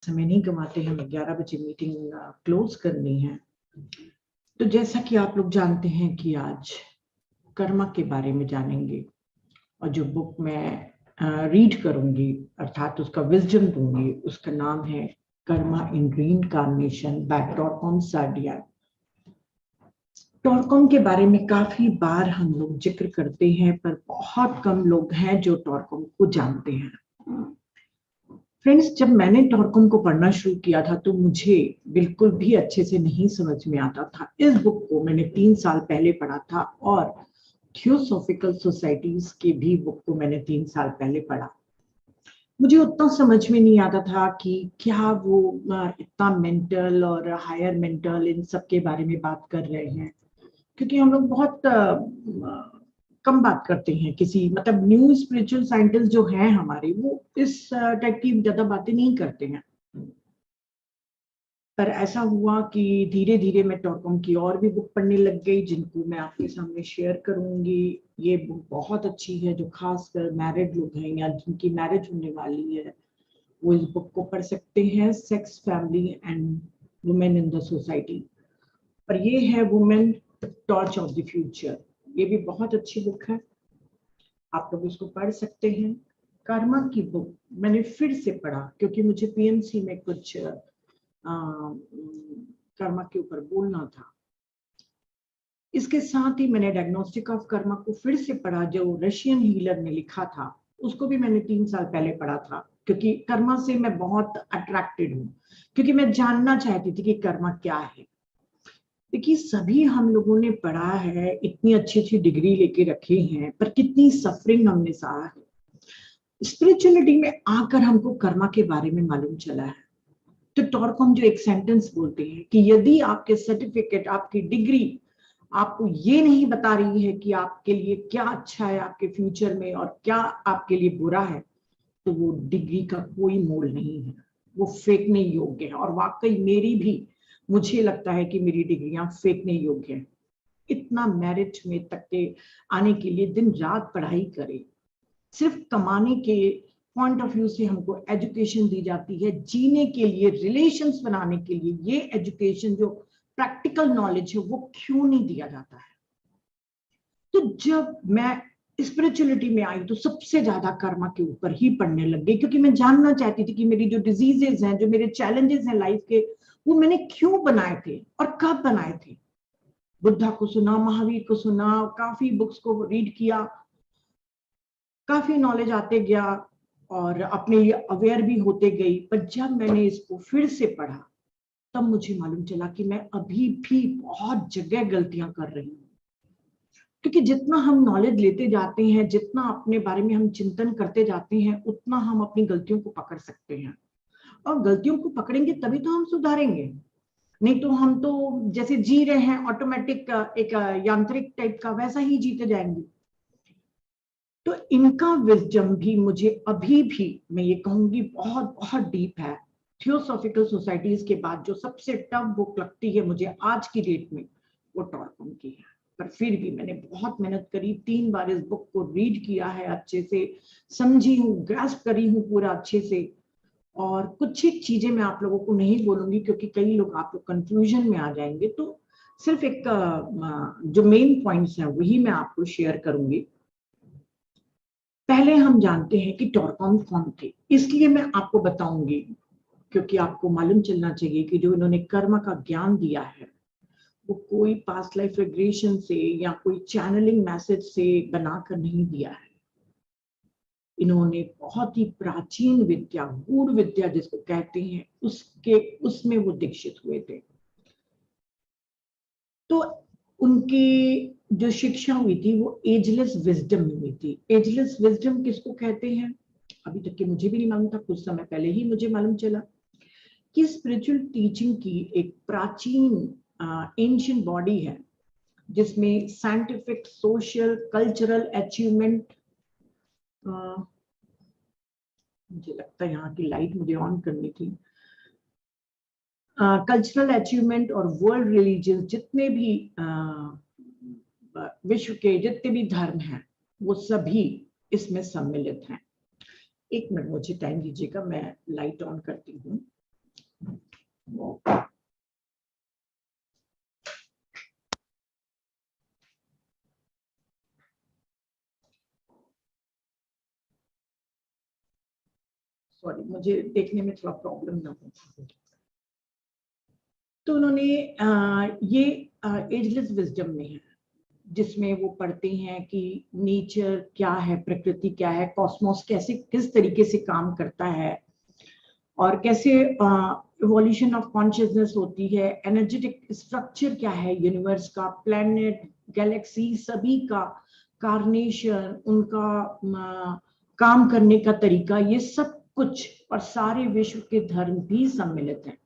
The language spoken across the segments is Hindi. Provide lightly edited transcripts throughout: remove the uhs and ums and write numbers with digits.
समय नहीं गंवाते हैं, 11 बजे मीटिंग क्लोज करनी है। तो जैसा कि आप लोग जानते हैं कि आज कर्मा के बारे में जानेंगे और जो बुक मैं रीड करूंगी अर्थात उसका विजडम दूंगी, उसका नाम है कर्मा इन रीइंकार्नेशन बाय टॉरकॉम सार्डियान। टॉरकॉम के बारे में काफी बार हम लोग जिक्र करते हैं, पर बहुत कम लोग हैं जो टॉरकॉम को जानते हैं। फ्रेंड्स, जब मैंने टॉरकॉम को पढ़ना शुरू किया था तो मुझे बिल्कुल भी अच्छे से नहीं समझ में आता था। इस बुक को मैंने 3 साल पहले पढ़ा था और थियोसॉफिकल सोसाइटीज की भी बुक को मैंने 3 साल पहले पढ़ा। मुझे उतना समझ में नहीं आता था कि क्या वो इतना मेंटल और हायर मेंटल इन सब के बारे में बात कर रहे हैं, क्योंकि हम लोग बहुत कम बात करते हैं। किसी मतलब न्यू स्पिरिचुअल साइंटिस्ट जो हैं हमारे, वो इस टाइप की ज्यादा बातें नहीं करते हैं। पर ऐसा हुआ कि धीरे धीरे मैं टॉरकॉम की और भी बुक पढ़ने लग गई, जिनको मैं आपके सामने शेयर करूंगी। ये बुक बहुत अच्छी है। जो खासकर मैरिड लोग हैं या जिनकी मैरिज होने वाली है, वो इस बुक को पढ़ सकते हैं। Sex, family and women in the society. पर ये है women torch of the future. ये भी बहुत अच्छी बुक है, आप लोग इसको पढ़ सकते हैं। कर्मा की बुक मैंने फिर से पढ़ा क्योंकि मुझे पीएमसी में कुछ कर्मा के ऊपर बोलना था। इसके साथ ही मैंने डायग्नोस्टिक ऑफ कर्मा को फिर से पढ़ा, जो रशियन हीलर ने लिखा था। उसको भी मैंने 3 साल पहले पढ़ा था, क्योंकि कर्मा से मैं बहुत अट्रैक्टेड हूँ, क्योंकि मैं जानना चाहती थी कि कर्मा क्या है। देखिए, सभी हम लोगों ने पढ़ा है, इतनी अच्छी अच्छी डिग्री लेके रखे हैं, पर कितनी सफरिंग हमने सहा है। स्पिरिचुअलिटी में आकर हमको कर्मा के बारे में मालूम चला है। तो टॉरकॉम जो एक सेंटेंस बोलते हैं कि यदि आपके सर्टिफिकेट, आपकी डिग्री आपको ये नहीं बता रही है कि आपके लिए क्या अच्छा है आपके फ्यूचर में और क्या आपके लिए बुरा है, तो वो डिग्री का कोई मोल नहीं है, वो फेंकने योग्य है। और वाकई मेरी भी, मुझे लगता है कि मेरी डिग्रियां फेंकने योग्य है। इतना मेरिट में तक के आने के लिए दिन रात पढ़ाई करे। सिर्फ कमाने के पॉइंट ऑफ व्यू से हमको एजुकेशन दी जाती है, जीने के लिए, रिलेशंस बनाने के लिए ये एजुकेशन, जो प्रैक्टिकल नॉलेज है, वो क्यों नहीं दिया जाता है। तो जब मैं स्पिरिचुअलिटी में आई तो सबसे ज्यादा कर्मा के ऊपर ही पढ़ने लग गई, क्योंकि मैं जानना चाहती थी कि मेरी जो डिजीजेस हैं, जो मेरे चैलेंजेस हैं लाइफ के, वो मैंने क्यों बनाए थे और कब बनाए थे। बुद्धा को सुना, महावीर को सुना, काफी बुक्स को रीड किया, काफी नॉलेज आते गया और अपने लिए अवेयर भी होते गई। पर जब मैंने इसको फिर से पढ़ा, तब मुझे मालूम चला कि मैं अभी भी बहुत जगह गलतियां कर रही हूँ। क्योंकि जितना हम नॉलेज लेते जाते हैं, जितना अपने बारे में हम चिंतन करते जाते हैं, उतना हम अपनी गलतियों को पकड़ सकते हैं। और गलतियों को पकड़ेंगे तभी तो हम सुधारेंगे। नहीं तो हम तो जैसे जी रहे हैं ऑटोमेटिक, एक यांत्रिक टाइप का, वैसा ही जीते जाएंगे। तो इनका विजडम भी मुझे अभी भी, मैं ये कहूंगी, बहुत बहुत डीप है। थियोसॉफिकल सोसाइटीज के बाद जो सबसे टफ बुक लगती है मुझे आज की डेट में, वो टॉरकॉम की है। पर फिर भी मैंने बहुत मेहनत करी, 3 बार इस बुक को रीड किया है, अच्छे से समझी हूँ, ग्रास्प करी हूँ पूरा अच्छे से। और कुछ एक चीजें मैं आप लोगों को नहीं बोलूंगी, क्योंकि कई लोग, आप लोग कंफ्यूजन में आ जाएंगे। तो सिर्फ एक जो मेन पॉइंट्स हैं वही मैं आपको शेयर करूंगी। पहले हम जानते हैं कि टॉरकॉम कौन थे, इसलिए मैं आपको बताऊंगी, क्योंकि आपको मालूम चलना चाहिए कि जो इन्होंने कर्म का ज्ञान दिया है, वो कोई पास्ट लाइफ रिग्रेशन से या कोई चैनलिंग मैसेज से बनाकर नहीं दिया है। इन्होंने बहुत ही प्राचीन विद्या, गूढ़ विद्या जिसको कहते हैं, उसमें वो दीक्षित हुए थे। तो उनकी जो शिक्षा हुई थी वो एजलेस विजडम में हुई थी। एजलेस विजडम किसको कहते हैं, अभी तक के मुझे भी नहीं मालूम था, कुछ समय पहले ही मुझे मालूम चला कि स्पिरिचुअल टीचिंग की एक प्राचीन एंशिएंट बॉडी है, जिसमें साइंटिफिक, सोशल, कल्चरल अचीवमेंट, मुझे लगता है यहाँ की लाइट मुझे ऑन करनी थी, कल्चरल अचीवमेंट और वर्ल्ड रिलीजन, जितने भी विश्व के जितने भी धर्म हैं, वो सभी इसमें सम्मिलित हैं। एक मिनट मुझे टाइम दीजिएगा, मैं लाइट ऑन करती हूँ। सॉरी, मुझे देखने में थोड़ा प्रॉब्लम ना हो। तो उन्होंने ये एजलेस विजडम में है, जिसमें वो पढ़ते हैं कि नेचर क्या है, प्रकृति क्या है, कॉस्मोस कैसे किस तरीके से काम करता है, और कैसे इवोल्यूशन ऑफ कॉन्शियसनेस होती है, एनर्जेटिक स्ट्रक्चर क्या है यूनिवर्स का, प्लैनेट, गैलेक्सी, सभी का कार्नेशन, उनका काम करने का तरीका, ये सब कुछ, और सारे विश्व के धर्म भी सम्मिलित हैं।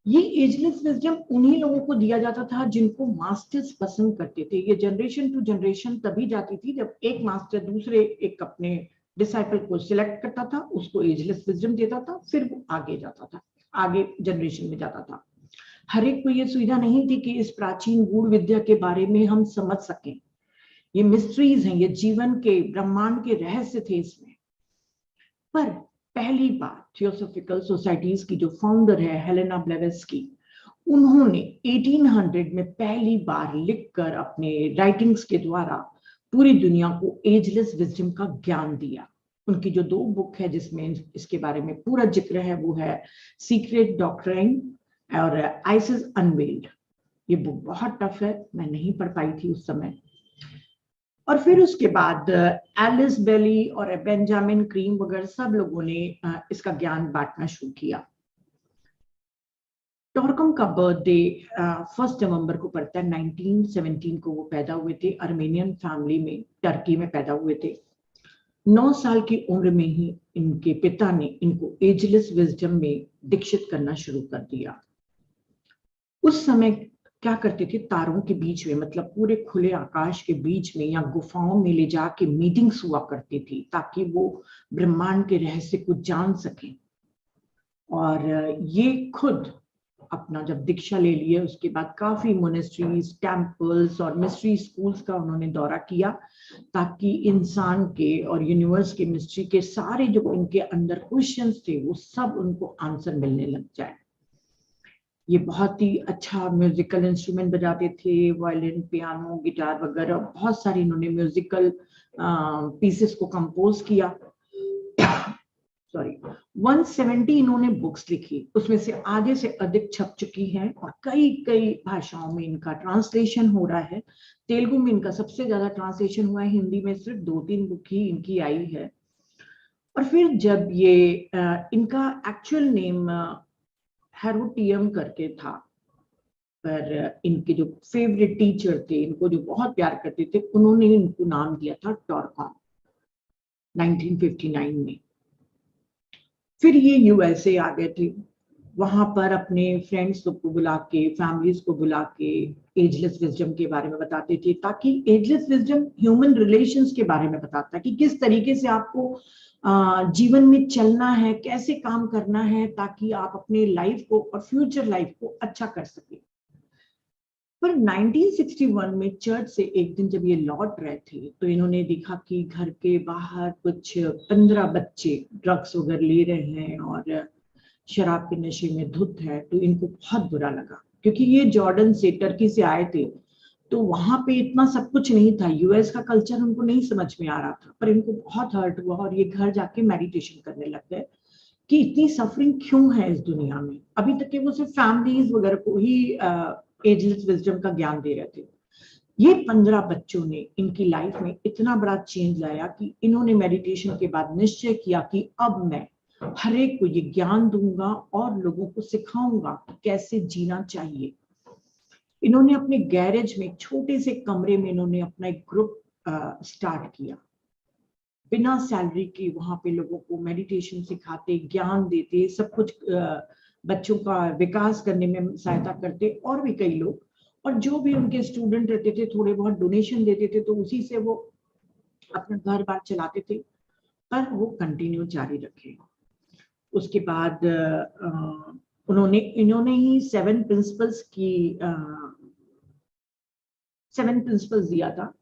ये एजलेस विजडम उन्हीं लोगों को दिया जाता था जिनको मास्टर्स पसंद करते थे। ये जनरेशन टू जनरेशन तभी जाती थी जब एक मास्टर दूसरे एक अपने डिसाइपल को सिलेक्ट करता था, उसको एजलेस विजडम देता था, फिर वो आगे जाता था, आगे जनरेशन में जाता था। हर एक को ये सुविधा नहीं थी कि इस प्राचीन गूढ़ विद्या के बारे में हम समझ सकें। ये मिस्ट्रीज हैं, ये जीवन के, ब्रह्मांड के रहस्य थे इसमें। पर पहली बार थियोसॉफिकल सोसाइटीज की जो फाउंडर है हेलेना ब्लेवेस्की, उन्होंने 1800 में पहली बार लिखकर अपने राइटिंग्स के द्वारा पूरी दुनिया को एजलेस विजडम का ज्ञान दिया। उनकी जो 2 बुक है जिसमें इसके बारे में पूरा जिक्र है, वो है सीक्रेट डॉक्ट्रिन और आइसिस अनवेल्ड। ये बुक बहुत टफ है, मैं नहीं पढ़ पाई थी उस समय। और फिर उसके बाद एलिस बेली और बेंजामिन क्रीम वगैरह सब लोगों ने इसका ज्ञान बांटना शुरू किया। टॉरकम का बर्थडे 1 नवंबर को पड़ता है। 1917 को वो पैदा हुए थे, अर्मेनियन फैमिली में, टर्की में पैदा हुए थे। 9 साल की उम्र में ही इनके पिता ने इनको एजलेस विजडम में दीक्षित करना शुरू कर दिया। उस समय क्या करते थे, तारों के बीच में, मतलब पूरे खुले आकाश के बीच में या गुफाओं में ले जाके मीटिंग्स हुआ करती थी ताकि वो ब्रह्मांड के रहस्य को जान सकें। और ये खुद अपना जब दीक्षा ले लिए उसके बाद काफी मोनेस्ट्रीज, टेम्पल्स और मिस्ट्री स्कूल्स का उन्होंने दौरा किया ताकि इंसान के और यूनिवर्स के मिस्ट्री के सारे जो इनके अंदर क्वेश्चंस थे वो सब उनको आंसर मिलने लग जाए। ये बहुत ही अच्छा म्यूजिकल इंस्ट्रूमेंट बजाते थे, वायलिन, पियानो, गिटार वगैरह, बहुत सारी इन्होंने म्यूजिकल पीसेस को कंपोज किया। सॉरी, 170 इन्होंने बुक्स लिखी, उसमें से आधे से अधिक छप चुकी हैं और कई कई भाषाओं में इनका ट्रांसलेशन हो रहा है। तेलुगु में इनका सबसे ज्यादा ट्रांसलेशन हुआ है, हिंदी में सिर्फ 2-3 बुक ही इनकी आई है। और फिर जब ये इनका एक्चुअल नेम हेरोटियम करके था, पर इनके जो फेवरेट टीचर थे, इनको जो बहुत प्यार करते थे, उन्होंने इनको नाम दिया था टॉरकॉम 1959 में। फिर ये यूएसए आ गए थे, वहां पर अपने फ्रेंड्स को बुला के, फैमिलीज को बुला के एजलेस विजडम के बारे में बताते थे, ताकि एजलेस विजडम ह्यूमन रिलेशंस के बारे में बताता कि किस तरीके से आपको जीवन में चलना है, कैसे काम करना है, ताकि आप अपने लाइफ को और फ्यूचर लाइफ को अच्छा कर सके। पर 1961 में चर्च से एक दिन जब ये लौट रहे थे तो इन्होंने देखा कि घर के बाहर कुछ 15 बच्चे ड्रग्स वगैरह ले रहे हैं और शराब के नशे में धुत है। तो इनको बहुत बुरा लगा, क्योंकि ये जॉर्डन से, टर्की से आए थे, तो वहां पे इतना सब कुछ नहीं था, यूएस का कल्चर उनको नहीं समझ में आ रहा था। पर इनको बहुत हर्ट हुआ और ये घर जाके मेडिटेशन करने लग गए कि इतनी सफरिंग क्यों है इस दुनिया में। अभी तक के वो सिर्फ फैमिलीज वगैरह को ही एजलेस विजडम का ज्ञान दे रहे थे। ये 15 बच्चों ने इनकी लाइफ में इतना बड़ा चेंज लाया कि इन्होंने मेडिटेशन के बाद निश्चय किया कि अब मैं हर एक को ये ज्ञान दूंगा और लोगों को सिखाऊंगा कि कैसे जीना चाहिए। इन्होंने अपने गैरेज में, छोटे से कमरे में, इन्होंने अपना एक ग्रुप स्टार्ट किया, बिना सैलरी के। वहां पे लोगों को मेडिटेशन सिखाते, ज्ञान देते, सब कुछ, बच्चों का विकास करने में सहायता करते, और भी कई लोग। और जो भी उनके स्टूडेंट रहते थे थोड़े बहुत डोनेशन देते थे, तो उसी से वो अपना घर बार चलाते थे। पर वो कंटिन्यू जारी रखे। उसके बाद इन्होंने ही 7 प्रिंसिपल्स दिया था,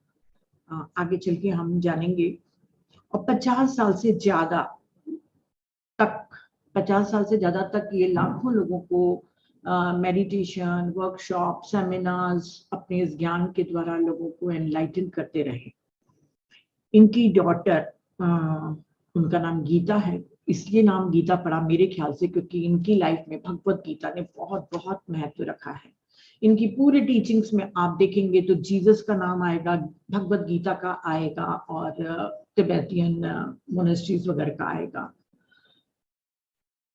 आगे चल के हम जानेंगे। और 50 साल से ज्यादा तक ये लाखों लोगों को मेडिटेशन, वर्कशॉप, सेमिनार्स अपने इस ज्ञान के द्वारा लोगों को एनलाइटन करते रहे। इनकी डॉटर, उनका नाम गीता है, इसलिए नाम गीता पड़ा मेरे ख्याल से, क्योंकि इनकी लाइफ में भगवत गीता ने बहुत बहुत महत्व रखा है। इनकी पूरे टीचिंग्स में आप देखेंगे तो जीसस का नाम आएगा, भगवत गीता का आएगा, और तिब्बतियन मोनेस्ट्रीज वगैरह का आएगा।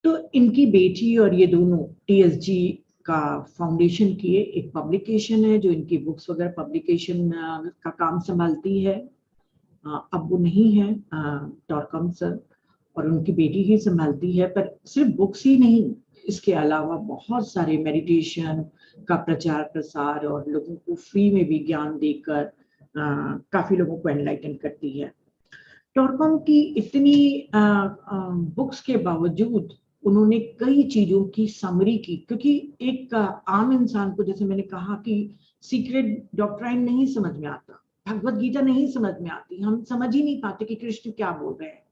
तो इनकी बेटी और ये दोनों टीएसजी का फाउंडेशन किए, एक पब्लिकेशन है जो इनकी बुक्स वगैरह पब्लिकेशन का काम संभालती है। अब वो नहीं है टॉरकम सर, और उनकी बेटी ही संभालती है। पर सिर्फ बुक्स ही नहीं, इसके अलावा बहुत सारे मेडिटेशन का प्रचार प्रसार और लोगों को फ्री में भी ज्ञान देकर काफी लोगों को एनलाइटन करती है। टॉरकम की इतनी बुक्स के बावजूद उन्होंने कई चीजों की समरी की, क्योंकि एक आम इंसान को, जैसे मैंने कहा कि सीक्रेट डॉक्ट्राइन नहीं समझ में आता, भगवत गीता नहीं समझ में आती, हम समझ ही नहीं पाते कि कृष्ण क्या बोल रहे हैं।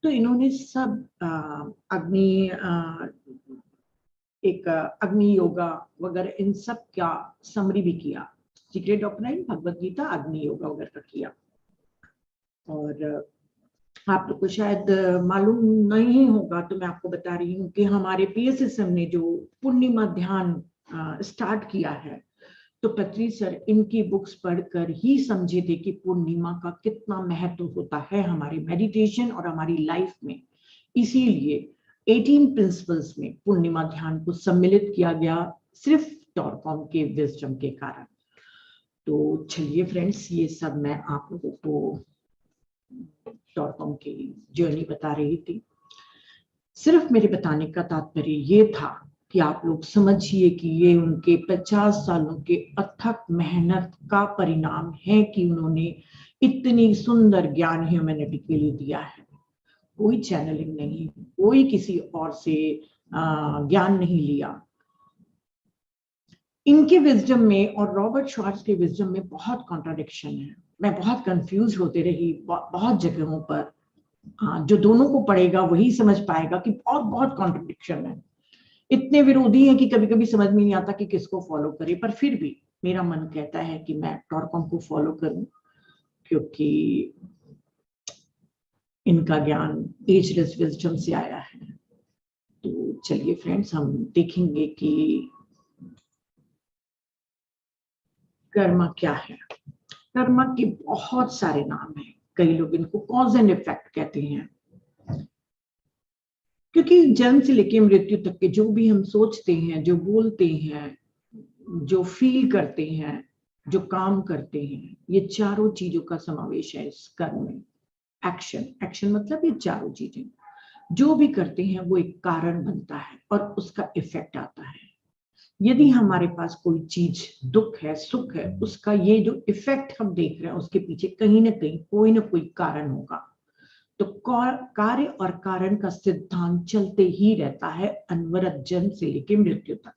तो इन्होंने सब अग्नि योगा वगैरह इन सब का समरी भी किया, सीक्रेट डॉक्ट्राइन, भगवत गीता, अग्नि योगा वगैरह का किया। और आप लोग को शायद मालूम नहीं होगा, तो मैं आपको बता रही हूँ कि हमारे पीएसएसएम ने जो पूर्णिमा ध्यान स्टार्ट किया है, तो पत्री सर इनकी बुक्स पढ़कर ही समझे थे कि पूर्णिमा का कितना महत्व होता है हमारे मेडिटेशन और हमारी लाइफ में। इसीलिए 18 प्रिंसिपल्स में पूर्णिमा ध्यान को सम्मिलित किया गया, सिर्फ टॉरकम के विजडम के कारण। तो चलिए फ्रेंड्स, ये सब मैं आप लोगों को टॉरकम की जर्नी बता रही थी। सिर्फ मेरे बताने का तात्पर्य ये था कि आप लोग समझिए कि ये उनके 50 सालों के अथक मेहनत का परिणाम है कि उन्होंने इतनी सुंदर ज्ञान ह्यूमैनिटी के लिए दिया है। कोई चैनलिंग नहीं, कोई किसी और से ज्ञान नहीं लिया। इनके विजडम में और रॉबर्ट श्वार्ट्ज के विजडम में बहुत कॉन्ट्राडिक्शन है। मैं बहुत कंफ्यूज होते रही बहुत जगहों पर। जो दोनों को पढ़ेगा वही समझ पाएगा कि बहुत बहुत कॉन्ट्राडिक्शन है, इतने विरोधी हैं कि कभी कभी समझ में नहीं आता कि किसको फॉलो करे। पर फिर भी मेरा मन कहता है कि मैं टॉरकम को फॉलो करूं, क्योंकि इनका ज्ञान एजलेस विजडम से आया है। तो चलिए फ्रेंड्स, हम देखेंगे कि कर्मा क्या है। कर्मा के बहुत सारे नाम हैं, कई लोग इनको कॉज एंड इफेक्ट कहते हैं, क्योंकि जन्म से लेकर मृत्यु तक के जो भी हम सोचते हैं, जो बोलते हैं, जो फील करते हैं, जो काम करते हैं, ये चारों चीजों का समावेश है इस कर्म में। एक्शन मतलब ये चारों चीजें जो भी करते हैं वो एक कारण बनता है और उसका इफेक्ट आता है। यदि हमारे पास कोई चीज दुख है, सुख है, उसका ये जो इफेक्ट हम देख रहे हैं उसके पीछे कहीं ना कहीं कोई ना कोई कारण होगा। तो कार्य और कारण का सिद्धांत चलते ही रहता है अनवरत जन्म से लेकर मृत्यु तक।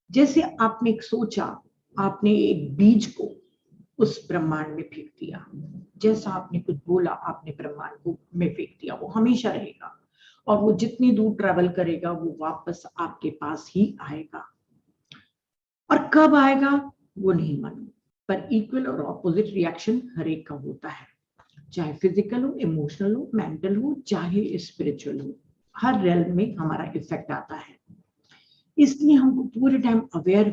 जैसे आपने एक सोचा, आपने एक बीज को उस ब्रह्मांड में फेंक दिया, जैसा आपने कुछ बोला आपने ब्रह्मांड को में फेंक दिया, वो हमेशा रहेगा और वो जितनी दूर ट्रेवल करेगा वो वापस आपके पास ही आएगा। और कब आएगा वो नहीं मालूम, पर इक्वल और ऑपोजिट रिएक्शन हर एक का होता है, चाहे फिजिकल हो, इमोशनल हो, मेंटल हो, चाहे स्पिरिचुअल हो, हर रेल्म में हमारा इफेक्ट आता है। इसलिए हमको पूरे टाइम अवेयर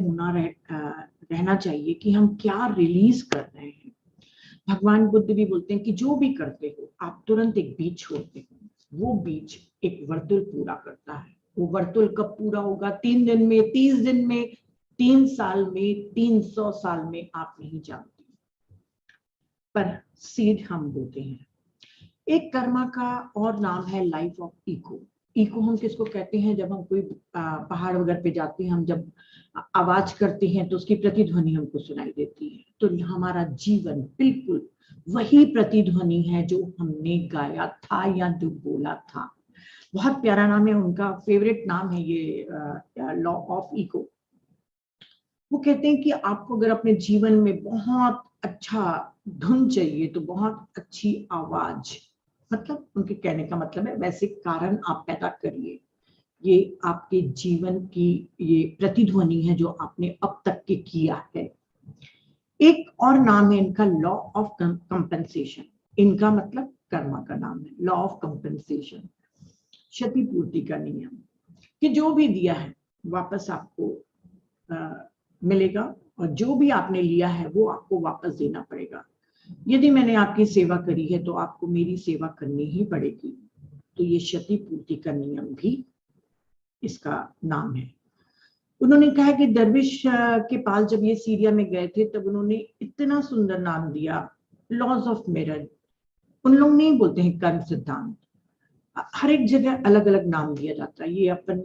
रहना चाहिए कि हम क्या रिलीज कर रहे हैं। भगवान बुद्ध भी बोलते हैं कि जो भी करते हो आप तुरंत एक बीज छोड़ते हो, वो बीज एक वर्तुल पूरा करता है। वो वर्तुल कब पूरा होगा? 3 दिन में, 30 दिन में, 3 साल में, 300 साल में, आप नहीं जानते, पर सीड हम बोते हैं। एक कर्मा का और नाम है लाइफ ऑफ इको। इको हम किसको कहते हैं? जब हम कोई पहाड़ वगैरह पे जाते हैं, हम जब आवाज करते हैं तो उसकी प्रतिध्वनि हमको सुनाई देती है। तो हमारा जीवन बिल्कुल वही प्रतिध्वनि है जो हमने गाया था या जो बोला था। बहुत प्यारा नाम है उनका, फेवरेट नाम है ये लॉ ऑफ इको। वो कहते हैं कि आपको अगर अपने जीवन में बहुत अच्छा धुन चाहिए तो बहुत अच्छी आवाज, मतलब उनके कहने का मतलब है वैसे कारण आप पैदा करिए। ये आपके जीवन की ये प्रतिध्वनि है जो आपने अब तक के किया है। एक और नाम है इनका लॉ ऑफ कंपनसेशन। इनका मतलब कर्मा का नाम है लॉ ऑफ कंपनसेशन। क्षतिपूर्ति का नियम, कि जो भी दिया है वापस आपको मिलेगा, और जो भी आपने लिया है वो आपको वापस देना पड़ेगा। यदि मैंने आपकी सेवा करी है तो आपको मेरी सेवा करनी ही पड़ेगी। तो ये क्षतिपूर्ति का नियम भी इसका नाम है। उन्होंने कहा कि दरविश के पास जब ये सीरिया में गए थे तब उन्होंने इतना सुंदर नाम दिया, लॉज ऑफ मिरर। उन लोग नहीं बोलते हैं कर्म सिद्धांत, हर एक जगह अलग अलग नाम दिया जाता है। ये अपन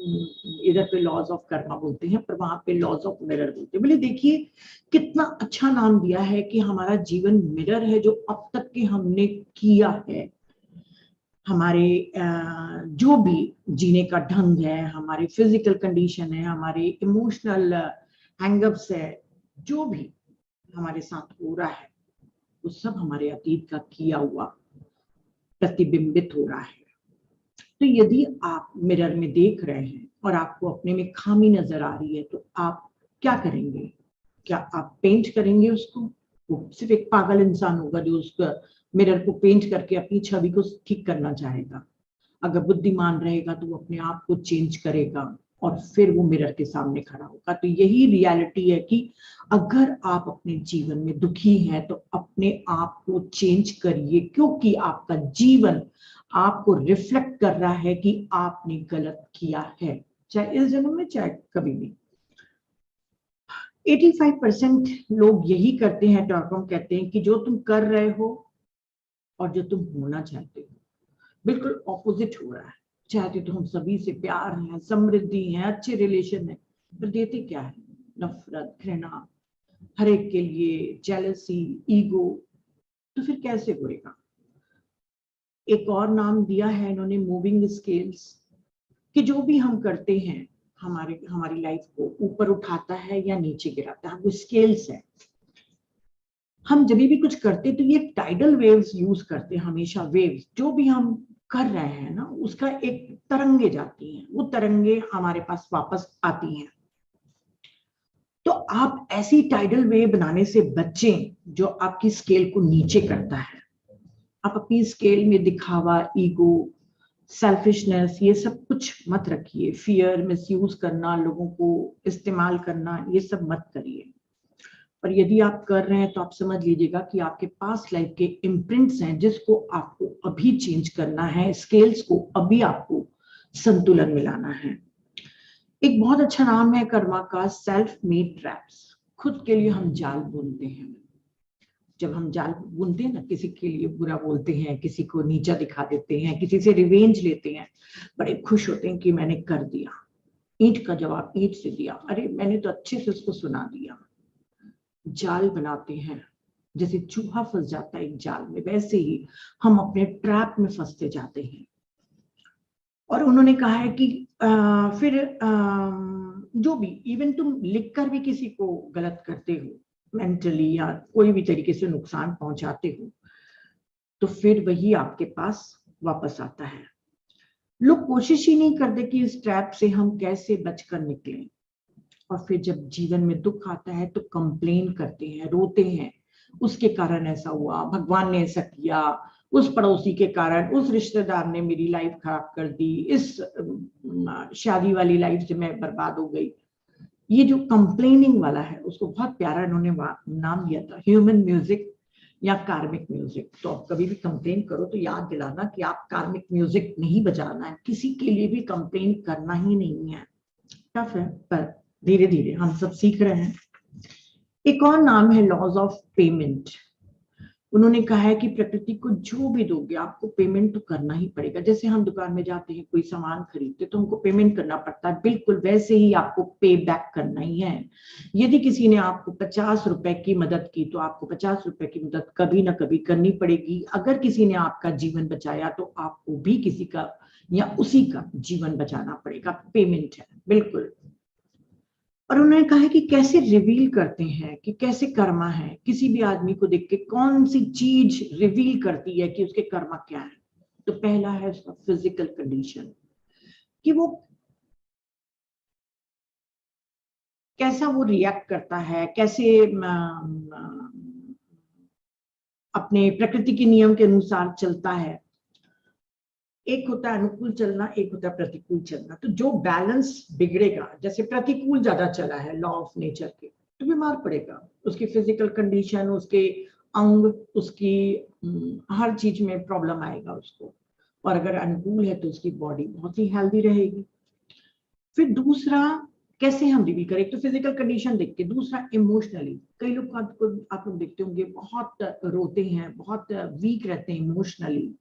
इधर पे लॉज ऑफ कर्मा बोलते हैं, पर वहां पे लॉज ऑफ मिरर बोलते हैं। बोले देखिए कितना अच्छा नाम दिया है कि हमारा जीवन मिरर है, जो अब तक के हमने किया है, हमारे जो भी जीने का ढंग है, हमारी फिजिकल कंडीशन है, हमारे इमोशनल हैंगअप्स है, जो भी हमारे साथ हो रहा है वो सब हमारे अतीत का किया हुआ प्रतिबिंबित हो रहा है। तो यदि आप मिरर में देख रहे हैं और आपको अपने में खामी नजर आ रही है तो आप क्या करेंगे? क्या आप पेंट करेंगे उसको? वो सिर्फ एक पागल इंसान होगा जो उस मिरर को पेंट करके अपनी छवि को ठीक करना चाहेगा। अगर बुद्धिमान रहेगा तो वो अपने आप को चेंज करेगा और फिर वो मिरर के सामने खड़ा होगा। तो यही रियलिटी है कि अगर आप अपने जीवन में दुखी हैं तो अपने आप को चेंज करिए, क्योंकि आपका जीवन आपको रिफ्लेक्ट कर रहा है कि आपने गलत किया है, चाहे इस जन्म में चाहे कभी भी। 85% लोग यही करते हैं। टॉर्कम कहते हैं कि जो तुम कर रहे हो और जो तुम होना चाहते हो बिल्कुल ऑपोजिट हो रहा है। चाहते तो हम सभी से प्यार है, समृद्धि है, अच्छे रिलेशन है, पर देते क्या है? नफरत, घृणा, हर एक के लिए जेलसी, ईगो। तो फिर कैसे होएगा? एक और नाम दिया है इन्होंने मूविंग स्केल्स, कि जो भी हम करते हैं हमारी लाइफ को ऊपर उठाता है या नीचे गिराता है, वो स्केल्स है। हम जब भी कुछ करते तो ये टाइडल वेव्स यूज करते हैं हमेशा। वेव्स जो भी हम कर रहे हैं ना, उसका एक तरंगे जाती हैं, वो तरंगे हमारे पास वापस आती हैं। तो आप ऐसी टाइडल वेव बनाने से बचें जो आपकी स्केल को नीचे करता है। आप अपनी स्केल में दिखावा, ईगो, सेल्फिशनेस, ये सब कुछ मत रखिए। फियर, मिसयूज करना, लोगों को इस्तेमाल करना, ये सब मत करिए। और यदि आप कर रहे हैं तो आप समझ लीजिएगा कि आपके पास लाइफ के इम्प्रिंट्स हैं जिसको आपको अभी चेंज करना है। स्केल्स को अभी आपको संतुलन में लाना है। एक बहुत अच्छा नाम है कर्मा का, सेल्फ मेड ट्रैप्स। खुद के लिए हम जाल बुनते हैं। जब हम जाल बुनते हैं ना, किसी के लिए बुरा बोलते हैं, किसी को नीचा दिखा देते हैं, किसी से रिवेंज लेते हैं, बड़े खुश होते हैं कि मैंने कर दिया, ईंट का जवाब ईंट से दिया, अरे मैंने तो अच्छे से उसको सुना दिया। जाल बनाते हैं, जैसे चूहा फंस जाता है एक जाल में, वैसे ही हम अपने ट्रैप में फंसते जाते हैं। और उन्होंने कहा है कि फिर जो भी, इवन तुम लिखकर भी किसी को गलत करते हो, मेंटली या कोई भी तरीके से नुकसान पहुंचाते हो, तो फिर वही आपके पास वापस आता है। लोग कोशिश ही नहीं करते कि इस ट्रैप से हम कैसे बचकर निकलें। और फिर जब जीवन में दुख आता है तो कंप्लेन करते हैं, रोते हैं, उसके कारण ऐसा हुआ, भगवान ने ऐसा किया, उस पड़ोसी के कारण, उस रिश्तेदार ने मेरी लाइफ खराब कर दी, इस शादी वाली लाइफ से मैं बर्बाद हो गई। ये जो कंप्लेनिंग वाला है उसको बहुत प्यारा इन्होंने नाम दिया था, ह्यूमन म्यूजिक या कार्मिक म्यूजिक। तो आप कभी भी कंप्लेन करो तो याद दिलाना कि आप कार्मिक म्यूजिक नहीं बजाना है, किसी के लिए भी कंप्लेन करना ही नहीं है। टफ है पर धीरे धीरे हम सब सीख रहे हैं। एक और नाम है लॉज ऑफ पेमेंट। उन्होंने कहा है कि प्रकृति को जो भी दोगे आपको पेमेंट तो करना ही पड़ेगा। जैसे हम दुकान में जाते हैं, कोई सामान खरीदते तो हमको पेमेंट करना पड़ता है, बिल्कुल वैसे ही आपको पे बैक करना ही है। यदि किसी ने आपको 50 रुपए की मदद की तो आपको 50 रुपए की मदद कभी ना कभी करनी पड़ेगी। अगर किसी ने आपका जीवन बचाया तो आपको भी किसी का या उसी का जीवन बचाना पड़ेगा। पेमेंट है बिल्कुल। और उन्होंने कहा है कि कैसे रिवील करते हैं कि कैसे कर्मा है। किसी भी आदमी को देख के कौन सी चीज रिवील करती है कि उसके कर्मा क्या है? तो पहला है उसका फिजिकल कंडीशन, कि वो कैसा वो रिएक्ट करता है, कैसे अपने प्रकृति के नियम के अनुसार चलता है। एक होता है अनुकूल चलना, एक होता है प्रतिकूल चलना। तो जो बैलेंस बिगड़ेगा, जैसे प्रतिकूल ज्यादा चला है लॉ ऑफ नेचर के, तो बीमार पड़ेगा, उसकी फिजिकल कंडीशन, उसके अंग, उसकी हर चीज में प्रॉब्लम आएगा उसको। और अगर अनुकूल है तो उसकी बॉडी बहुत ही हेल्दी रहेगी। फिर दूसरा कैसे हम डील करें, तो फिजिकल कंडीशन देख के। दूसरा इमोशनली, कई लोग आप लोग देखते होंगे बहुत रोते हैं, बहुत वीक रहते हैं इमोशनली।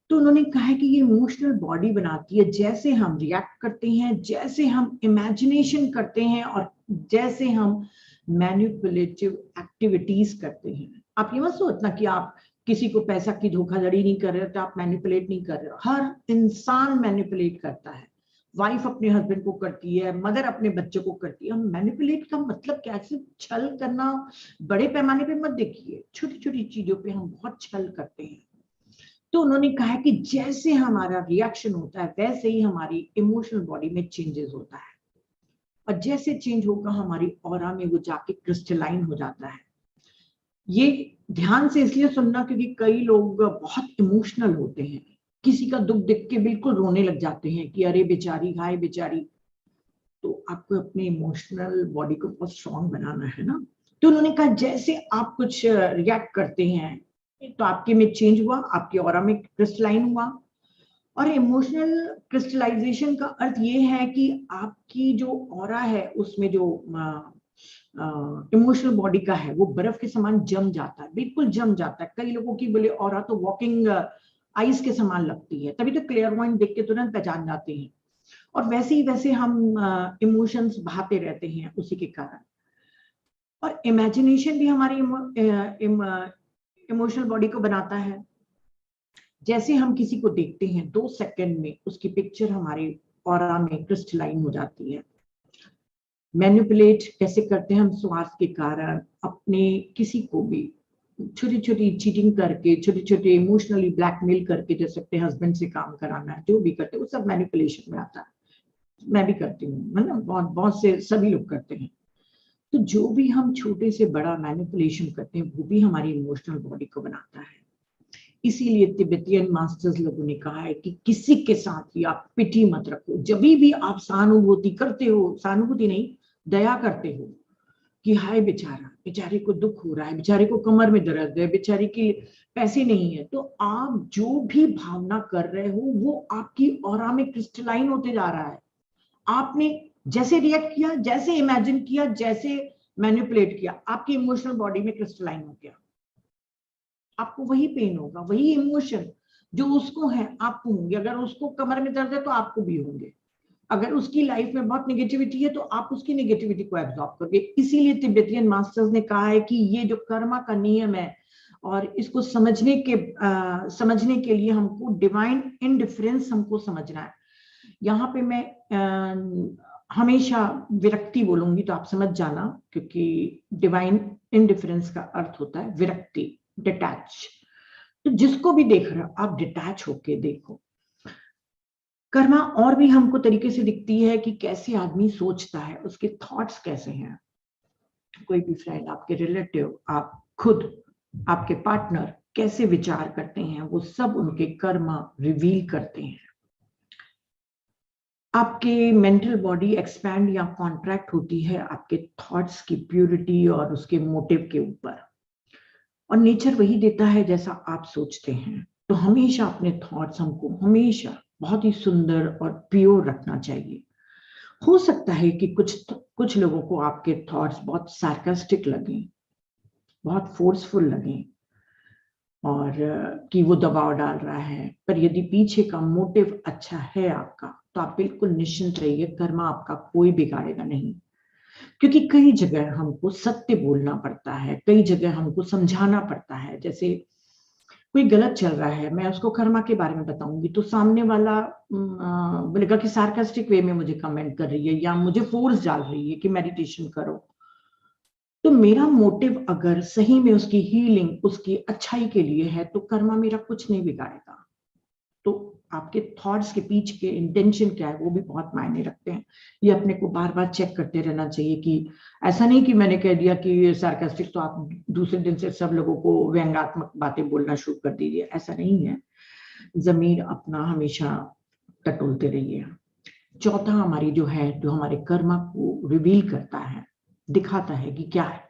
तो उन्होंने कहा है कि ये इमोशनल बॉडी बनाती है, जैसे हम रिएक्ट करते हैं, जैसे हम इमेजिनेशन करते हैं, और जैसे हम मैनिपुलेटिव एक्टिविटीज करते हैं। आप ये मत सोचना कि आप किसी को पैसा की धोखाधड़ी नहीं कर रहे हो तो आप मैनिपुलेट नहीं कर रहे हो। हर इंसान मैनिपुलेट करता है। वाइफ अपने हस्बैंड को करती है, मदर अपने बच्चों को करती है। हम मैनिपुलेट का मतलब कैसे छल करना, बड़े पैमाने पे मत देखिए, छोटी छोटी चीजों पे हम बहुत छल करते हैं। तो उन्होंने कहा कि जैसे हमारा रिएक्शन होता है वैसे ही हमारी इमोशनल बॉडी में चेंजेस होता है, और जैसे चेंज होगा हमारी ऑरा में वो जाके क्रिस्टलाइन हो जाता है। ये ध्यान से इसलिए सुनना क्योंकि कई लोग बहुत इमोशनल होते हैं, किसी का दुख देख के बिल्कुल रोने लग जाते हैं कि अरे बेचारी, हाय बेचारी। तो आपको अपने इमोशनल बॉडी को बहुत स्ट्रांग बनाना है ना। तो उन्होंने कहा जैसे आप कुछ रिएक्ट करते हैं तो आपके में चेंज हुआ, आपके ऑरा में क्रिस्टलाइन हुआ। और इमोशनल क्रिस्टलाइजेशन का अर्थ ये है कि आपकी जो ऑरा है उसमें जो इमोशनल बॉडी का है वो बर्फ के समान जम जाता है, बिल्कुल जम जाता है। कई लोगों की बोले ऑरा तो वॉकिंग आइस के समान लगती है, तभी तो क्लियरवाइंट देख के तुरंत पहचान जाते हैं। और वैसे ही वैसे हम इमोशंस बहाते रहते हैं उसी के कारण। और इमेजिनेशन भी हमारी इमोशनल बॉडी को बनाता है। जैसे हम किसी को देखते हैं 2 सेकंड में उसकी पिक्चर हमारे ऑरा में क्रिस्टलाइन हो जाती है। मैनिपुलेट कैसे करते हैं हम, स्वार्थ के कारण अपने किसी को भी छोटी छोटी चीटिंग करके, छोटे छोटे इमोशनली ब्लैकमेल करके, जैसे अपने हस्बैंड से काम कराना है, जो भी करते हैं वो सब मैनिपुलेशन में आता है। मैं भी करती हूँ, है ना, बहुत बहुत से सभी लोग करते हैं। तो जो भी हम छोटे से बड़ा मैनिपुलेशन करते हैं वो भी हमारी इमोशनल बॉडी को बनाता है। इसीलिए तिब्बतियन मास्टर्स लोगों ने कहा है कि किसी के साथ भी आप पिटी मत रखो। जब भी आप सहानुभूति करते हो, सहानुभूति नहीं, दया करते हो कि हाय बेचारा, बेचारे को दुख हो रहा है, बेचारे को कमर में दर्द है, बेचारे के पैसे नहीं है, तो आप जो भी भावना कर रहे हो वो आपकी ऑरा में क्रिस्टलाइन होते जा रहा है। आपने जैसे रिएक्ट किया, जैसे इमेजिन किया, जैसे मैनिपुलेट किया, आपकी इमोशनल बॉडी में क्रिस्टलाइन हो गया। आपको वही पेन होगा, वही इमोशन जो उसको है आपको होंगे। अगर उसको कमर में दर्द है तो आपको भी होंगे। अगर उसकी लाइफ में बहुत नेगेटिविटी है तो आप उसकी नेगेटिविटी को एब्जॉर्ब करोगे। इसीलिए तिब्बतियन मास्टर्स ने कहा है कि ये जो कर्मा का नियम है, और इसको समझने के लिए हमको डिवाइन इनडिफरेंस हमको समझना है। यहाँ पे मैं हमेशा विरक्ति बोलूंगी तो आप समझ जाना, क्योंकि डिवाइन इनडिफरेंस का अर्थ होता है विरक्ति, डिटैच। तो जिसको भी देख रहे हो आप डिटैच होके देखो। कर्मा और भी हमको तरीके से दिखती है कि कैसे आदमी सोचता है, उसके थॉट्स कैसे हैं। कोई भी फ्रेंड, आपके रिलेटिव, आप खुद, आपके पार्टनर कैसे विचार करते हैं, वो सब उनके कर्मा रिवील करते हैं। आपके मेंटल बॉडी एक्सपैंड या कॉन्ट्रैक्ट होती है आपके थॉट्स की प्योरिटी और उसके मोटिव के ऊपर। और नेचर वही देता है जैसा आप सोचते हैं। तो हमेशा अपने थॉट्स हमको हमेशा बहुत ही सुंदर और प्योर रखना चाहिए। हो सकता है कि कुछ लोगों को आपके थॉट्स बहुत सार्कास्टिक लगें, बहुत फोर्सफुल लगें, और कि वो दबाव डाल रहा है, पर यदि पीछे का मोटिव अच्छा है आपका तो आप बिल्कुल निश्चिंत रहिए, कर्मा आपका कोई बिगाड़ेगा नहीं। क्योंकि कई जगह हमको सत्य बोलना पड़ता है, कई जगह हमको समझाना पड़ता है। जैसे कोई गलत चल रहा है, मैं उसको कर्मा के बारे में बताऊंगी तो सामने वाला बोलेगा कि सार्कास्टिक वे में मुझे कमेंट कर रही है या मुझे फोर्स डाल रही है कि मेडिटेशन करो। तो मेरा मोटिव अगर सही में उसकी हीलिंग, उसकी अच्छाई के लिए है तो कर्मा मेरा कुछ नहीं बिगाड़ेगा। तो आपके थॉट्स के पीछे के इंटेंशन क्या है वो भी बहुत मायने रखते हैं। ये अपने को बार बार चेक करते रहना चाहिए कि ऐसा नहीं कि मैंने कह दिया कि सार्कास्टिक तो आप दूसरे दिन से सब लोगों को व्यंग्यात्मक बातें बोलना शुरू कर दीजिए, ऐसा नहीं है। जमीर अपना हमेशा टटोलते रहिए। चौथा हमारी जो है, जो हमारे कर्मा को रिवील करता है, दिखाता है कि क्या है,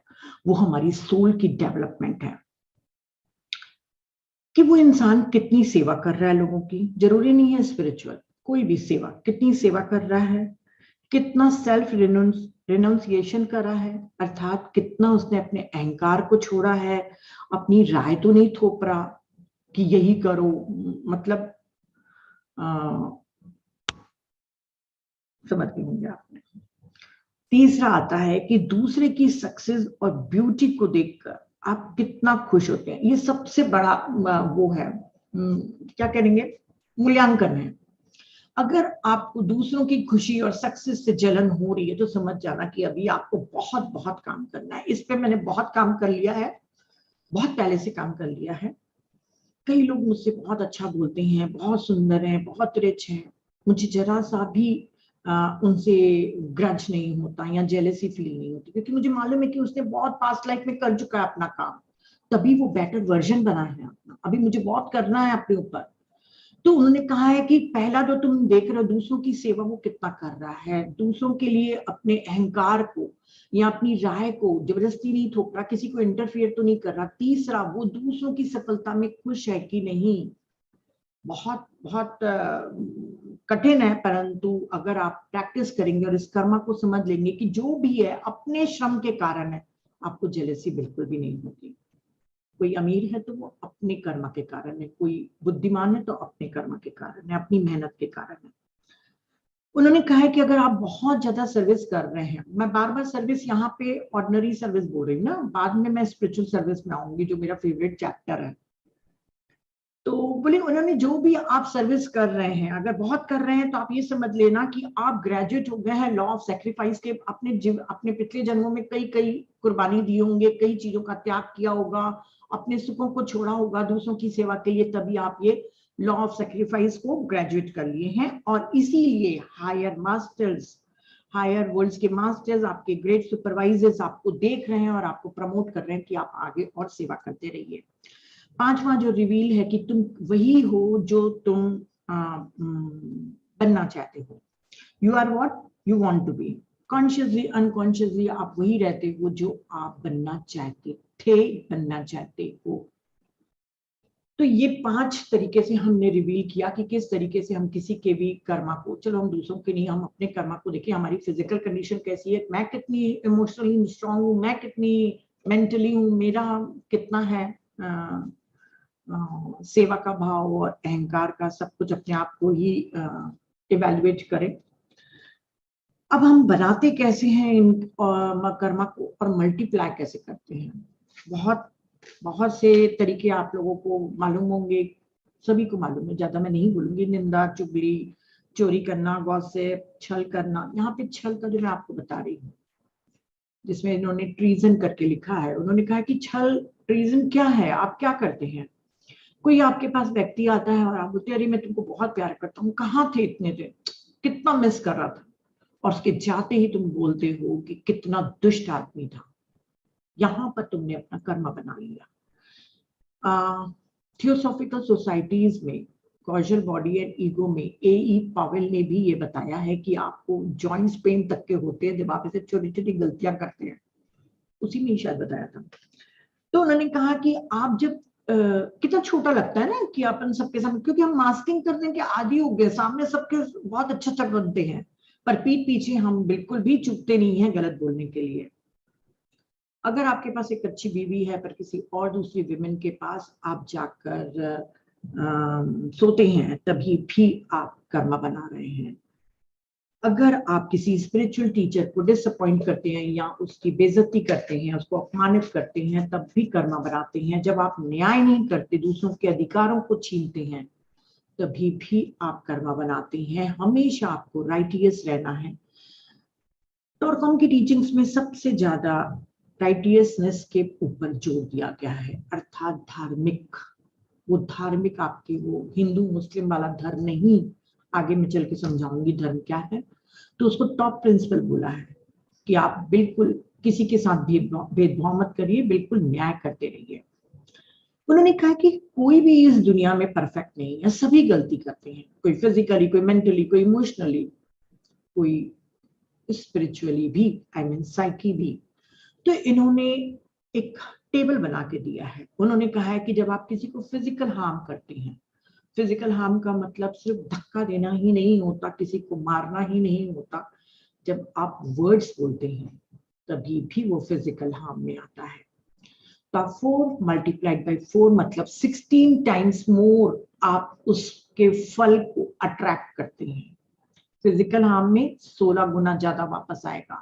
वो हमारी सोल की डेवलपमेंट है, कि वो इंसान कितनी सेवा कर रहा है लोगों की। जरूरी नहीं है स्पिरिचुअल, कोई भी सेवा, कितनी सेवा कर रहा है, कितना सेल्फ रिनाउंसिएशन करा है, अर्थात कितना उसने अपने अहंकार को छोड़ा है, अपनी राय तो नहीं थोप रहा कि यही करो, मतलब समझ गए होंगे आपने। तीसरा आता है कि दूसरे की सक्सेस और ब्यूटी को देखकर आप कितना खुश होते हैं। ये सबसे बड़ा वो है, क्या करेंगे, मूल्यांकन है। अगर आपको दूसरों की खुशी और सक्सेस से जलन हो रही है तो समझ जाना कि अभी आपको बहुत बहुत काम करना है। इस पे मैंने बहुत काम कर लिया है, बहुत पहले से काम कर लिया है। कई लोग मुझसे बहुत अच्छा बोलते हैं, बहुत सुंदर हैं, बहुत रिच हैं, मुझे जरा सा भी उनसे ग्रज नहीं होता या जेलसी फील नहीं होती, क्योंकि मुझे मालूम है कि उसने बहुत पास्ट लाइफ में कर चुका है अपना काम, तभी वो बेटर वर्जन बना है अपना। अभी मुझे बहुत करना है अपने ऊपर। तो उन्होंने कहा है कि पहला जो तुम देख रहे हो दूसरों की सेवा, वो कितना कर रहा है, दूसरों के लिए अपने अहंकार को या अपनी राय को जबरदस्ती नहीं थोप रहा, किसी को इंटरफियर तो नहीं कर रहा। तीसरा, वो दूसरों की सफलता में खुश है कि नहीं। बहुत बहुत कठिन है, परंतु अगर आप प्रैक्टिस करेंगे और इस कर्मा को समझ लेंगे कि जो भी है अपने श्रम के कारण है, आपको जेलसी बिल्कुल भी नहीं होगी। कोई अमीर है तो वो अपने कर्म के कारण है, कोई बुद्धिमान है तो अपने कर्म के कारण है, अपनी मेहनत के कारण है। उन्होंने कहा है कि अगर आप बहुत ज्यादा सर्विस कर रहे हैं, मैं बार बार सर्विस यहाँ पे ऑर्डिनरी सर्विस बोल रही हूँ ना, बाद में मैं स्पिरिचुअल सर्विस में आऊंगी जो मेरा फेवरेट चैप्टर है। तो बोले उन्होंने, जो भी आप सर्विस कर रहे हैं, अगर बहुत कर रहे हैं तो आप ये समझ लेना कि आप ग्रेजुएट हो गए हैं लॉ ऑफ सेक्रीफाइस के। अपने पिछले जन्मों में कई कई कुर्बानी दी होंगे, कई चीजों का त्याग किया होगा, अपने सुखों को छोड़ा होगा दूसरों की सेवा के लिए, तभी आप ये लॉ ऑफ सेक्रीफाइस को ग्रेजुएट कर लिए हैं। और इसीलिए हायर मास्टर्स, हायर वर्ल्ड्स के मास्टर्स, आपके ग्रेट सुपरवाइजर्स आपको देख रहे हैं और आपको प्रमोट कर रहे हैं कि आप आगे और सेवा करते रहिए। पांचवा जो रिवील है कि तुम वही हो जो तुम बनना चाहते हो। You are what you want to be. Consciously unconsciously आप वही रहते हो जो आप बनना चाहते थे, बनना चाहते हो। तो ये 5 तरीके से हमने रिवील किया कि किस तरीके से हम किसी के भी कर्मा को, चलो हम दूसरों के नहीं, हम अपने कर्मा को देखें। हमारी फिजिकल कंडीशन कैसी है, मैं कितनी इमोशनली स्ट्रांग हूँ, मैं कितनी मेंटली हूँ, मेरा कितना है सेवा का भाव और अहंकार का, सब कुछ अपने आप को ही इवेल्युएट करें। अब हम बनाते कैसे हैं इन कर्मा को और मल्टीप्लाई कैसे करते हैं। बहुत बहुत से तरीके आप लोगों को मालूम होंगे, सभी को मालूम है, ज्यादा मैं नहीं बोलूंगी। निंदा, चुगली, चोरी करना, गॉसिप, छल करना। यहाँ पे छल का जो मैं आपको बता रही हूँ, जिसमें इन्होंने ट्रीजन करके लिखा है, उन्होंने कहा कि छल, ट्रीजन क्या है, आप क्या करते हैं। कोई आपके पास व्यक्ति आता है और आप बोलते हैं, अरे मैं तुमको बहुत प्यार करता हूँ, कहाँ थे इतने दिन, कितना मिस कर रहा था, और उसके जाते ही तुम बोलते हो कि कितना दुष्ट आदमी था। यहां पर तुमने अपना कर्म बना लिया। थियोसॉफिकल सोसाइटीज में कॉजल बॉडी एंड ईगो में ए.ई. पावेल ने भी ये बताया है कि आपको जॉइंट्स पेन तक के होते हैं जब आप ऐसे छोटी छोटी गलतियां करते हैं। उसी में ही शायद बताया था। तो उन्होंने कहा कि आप जब कितना छोटा लगता है ना कि अपन सबके सामने, क्योंकि हम मास्किंग करने के आदी हो गए, सामने सबके बहुत अच्छा अच्छा बनते हैं, पर पीठ पीछे हम बिल्कुल भी चुपते नहीं है गलत बोलने के लिए। अगर आपके पास एक अच्छी बीवी है पर किसी और दूसरी विमेन के पास आप जाकर सोते हैं, तभी भी आप कर्मा बना रहे हैं। अगर आप किसी स्पिरिचुअल टीचर को डिसअपॉइंट करते हैं या उसकी बेइज्जती करते हैं, उसको अपमानित करते हैं, तब भी कर्मा बनाते हैं। जब आप न्याय नहीं करते, दूसरों के अधिकारों को छीनते हैं, तभी भी आप कर्मा बनाते हैं। हमेशा आपको राइटियस रहना है। टॉरकॉम की टीचिंग्स में सबसे ज्यादा राइटियसनेस के ऊपर जोर दिया गया है, अर्थात धार्मिक। वो धार्मिक आपके वो हिंदू मुस्लिम वाला धर्म नहीं, आगे मैं चल के समझाऊंगी धर्म क्या है। तो उसको टॉप प्रिंसिपल बोला है कि आप बिल्कुल किसी के साथ भेदभाव मत करिए, बिल्कुल न्याय करते रहिए। उन्होंने कहा कि कोई भी इस दुनिया में परफेक्ट नहीं है, सभी गलती करते हैं, कोई फिजिकली, कोई मेंटली, कोई इमोशनली, कोई स्पिरिचुअली भी, आई मीन साइकी भी। तो इन्होंने एक टेबल बना के दिया है। उन्होंने कहा है कि जब आप किसी को फिजिकल हार्म करते हैं, फिजिकल हार्म का मतलब सिर्फ धक्का देना ही नहीं होता, किसी को मारना ही नहीं होता, जब आप वर्ड्स बोलते हैं तभी भी वो फिजिकल हार्म में आता है। तो 4 मल्टीप्लाइड बाई 4 मतलब 16 टाइम्स मोर आप उसके फल को अट्रैक्ट करते हैं। फिजिकल हार्म में 16 गुना ज्यादा वापस आएगा।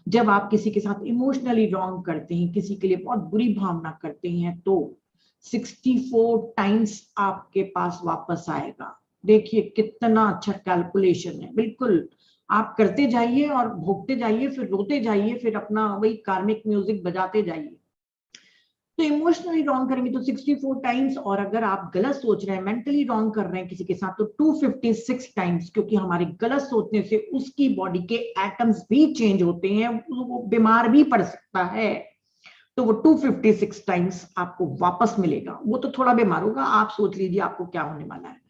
जब आप किसी के साथ इमोशनली रॉन्ग करते हैं, किसी के लिए बहुत बुरी भावना करते हैं, तो 64 टाइम्स आपके पास वापस आएगा। देखिए कितना अच्छा कैलकुलेशन है। बिल्कुल आप करते जाइए और भोगते जाइए, फिर रोते जाइए, फिर अपना वही कार्मिक म्यूजिक बजाते जाइए। तो इमोशनली रॉन्ग करेंगे तो 64 टाइम्स, और अगर आप गलत सोच रहे हैं, मेंटली रॉन्ग कर रहे हैं किसी के साथ, तो 256 टाइम्स, क्योंकि हमारे गलत सोचने से उसकी बॉडी के एटम्स भी चेंज होते हैं, वो बीमार भी पड़ सकता है। तो वो 256 टाइम्स आपको वापस मिलेगा। वो तो थोड़ा बीमार होगा, आप सोच लीजिए आपको क्या होने वाला है।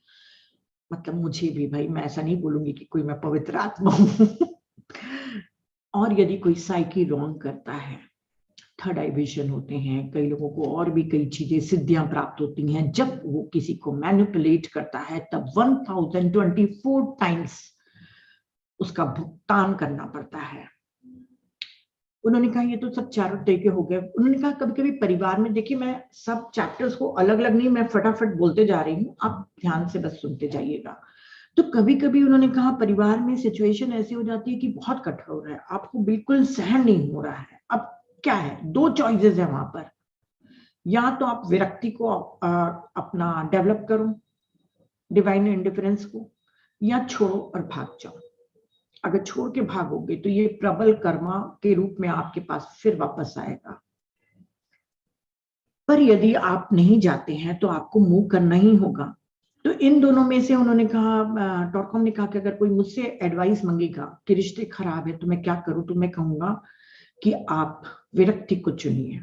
मतलब मुझे भी, भाई मैं ऐसा नहीं बोलूंगी कि कोई मैं पवित्र आत्मा हूं। और यदि कोई साइकी रॉन्ग करता है, थर्ड आई विजन होते हैं, कई लोगों को और भी कई चीजें सिद्धियां प्राप्त होती हैं, जब वो किसी को मैनिपुलेट करता है तब 1024 टाइम्स उसका भुगतान करना पड़ता है। उन्होंने कहा ये तो सब चारों तरीके हो गए। उन्होंने कहा कभी कभी परिवार में, देखिए मैं सब चैप्टर्स को अलग अलग नहीं, मैं फटाफट बोलते जा रही हूँ, आप ध्यान से बस सुनते जाइएगा। तो कभी कभी उन्होंने कहा परिवार में सिचुएशन ऐसी हो जाती है कि बहुत कठोर है, आपको बिल्कुल सहन नहीं हो रहा है। अब क्या है, 2 चॉइसेस है वहां पर, या तो आप विरक्ति को अपना डेवलप करो, डिवाइन इंडिफरेंस को, या छोड़ो और भाग जाओ। अगर छोड़ के भागोगे तो ये प्रबल कर्मा के रूप में आपके पास फिर वापस आएगा। पर यदि आप नहीं जाते हैं तो आपको मूव करना ही होगा। तो इन दोनों में से उन्होंने कहा, टॉरकॉम ने कहा कि अगर कोई मुझसे एडवाइस मांगेगा कि रिश्ते खराब है तो मैं क्या करूं, तो मैं कहूंगा कि आप विरक्ति को चुनिए।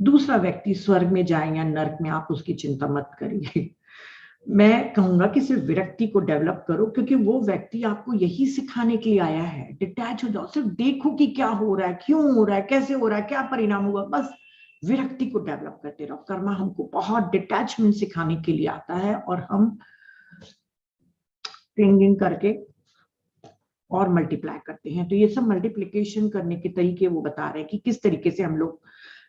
दूसरा व्यक्ति स्वर्ग में जाए या नर्क में, आप उसकी चिंता मत करिए। मैं कहूंगा कि सिर्फ विरक्ति को डेवलप करो, क्योंकि वो व्यक्ति आपको यही सिखाने के लिए आया है। डिटैच हो जाओ, सिर्फ देखो कि क्या हो रहा है, क्यों हो रहा है, कैसे हो रहा है, क्या परिणाम होगा, बस विरक्ति को डेवलप करते रहो। कर्मा हमको बहुत डिटैचमेंट सिखाने के लिए आता है, और हम ट्रेनिंग करके और मल्टीप्लाई करते हैं। तो ये सब मल्टीप्लिकेशन करने के तरीके वो बता रहे हैं कि किस तरीके से हम लोग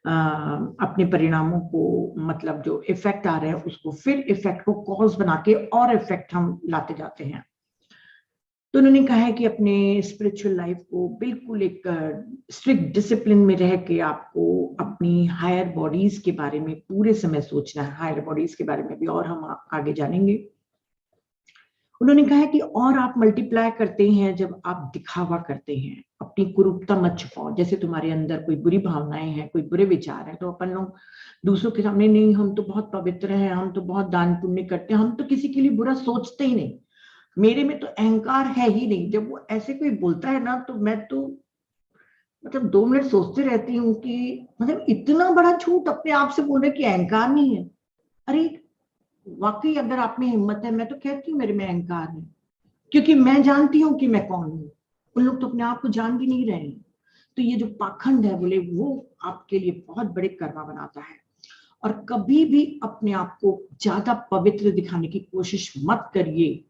अपने परिणामों को, मतलब जो इफेक्ट आ रहे हैं उसको, फिर इफेक्ट को कॉज बना के और इफेक्ट हम लाते जाते हैं। तो उन्होंने कहा है कि अपने स्पिरिचुअल लाइफ को बिल्कुल एक स्ट्रिक्ट डिसिप्लिन में रह के आपको अपनी हायर बॉडीज के बारे में पूरे समय सोचना है। हायर बॉडीज के बारे में भी और हम आगे जानेंगे। उन्होंने कहा है कि और आप मल्टीप्लाई करते हैं जब आप दिखावा करते हैं, अपनी कुरूपता मत छुपाओ। जैसे तुम्हारे अंदर कोई बुरी भावनाएं हैं, कोई बुरे विचार हैं, तो अपन लोग दूसरों के सामने, नहीं हम तो बहुत पवित्र हैं, हम तो बहुत दान पुण्य करते हैं, हम तो किसी के लिए बुरा सोचते ही नहीं, मेरे में तो अहंकार है ही नहीं। जब वो ऐसे कोई बोलता है ना, तो मैं तो मतलब 2 मिनट सोचते रहती हूँ कि मतलब इतना बड़ा झूठ अपने आप से बोल रहे कि अहंकार नहीं है। अरे वाकई अगर आप में हिम्मत है, मैं तो कहती हूँ मेरे में अहंकार है, क्योंकि मैं जानती हूँ कि मैं कौन हूँ। उन लोग तो अपने आप को जान भी नहीं रहे हैं। तो ये जो पाखंड है बोले, वो आपके लिए बहुत बड़े कर्मा बनाता है। और कभी भी अपने आप को ज्यादा पवित्र दिखाने की कोशिश मत करिए।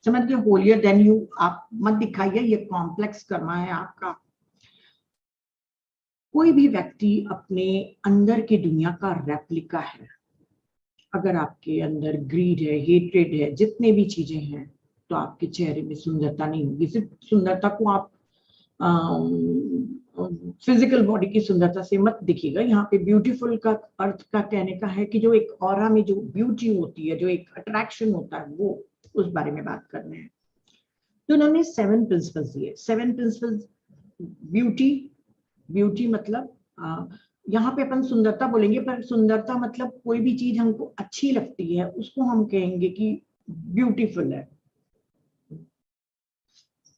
समझ गए, होलियर देन यू आप मत दिखाइए, ये कॉम्प्लेक्स कर्मा है आपका। कोई भी व्यक्ति अपने अंदर की दुनिया का रेप्लिका है। अगर आपके अंदर ग्रीड है, हेट्रेड है, जितने भी चीजें हैं, तो आपके चेहरे में सुंदरता नहीं होगी। सिर्फ सुंदरता को आप फिजिकल बॉडी की सुंदरता से मत दिखेगा। यहाँ पे ब्यूटीफुल का अर्थ का कहने का है कि जो एक ऑरा में जो ब्यूटी होती है, जो एक अट्रैक्शन होता है, वो उस बारे में बात करने हैं। तो उन्होंने 7 प्रिंसिपल्स दिए। 7 प्रिंसिपल्स ब्यूटी, ब्यूटी मतलब यहाँ पे अपन सुंदरता बोलेंगे, पर सुंदरता मतलब कोई भी चीज हमको अच्छी लगती है उसको हम कहेंगे कि ब्यूटीफुल है।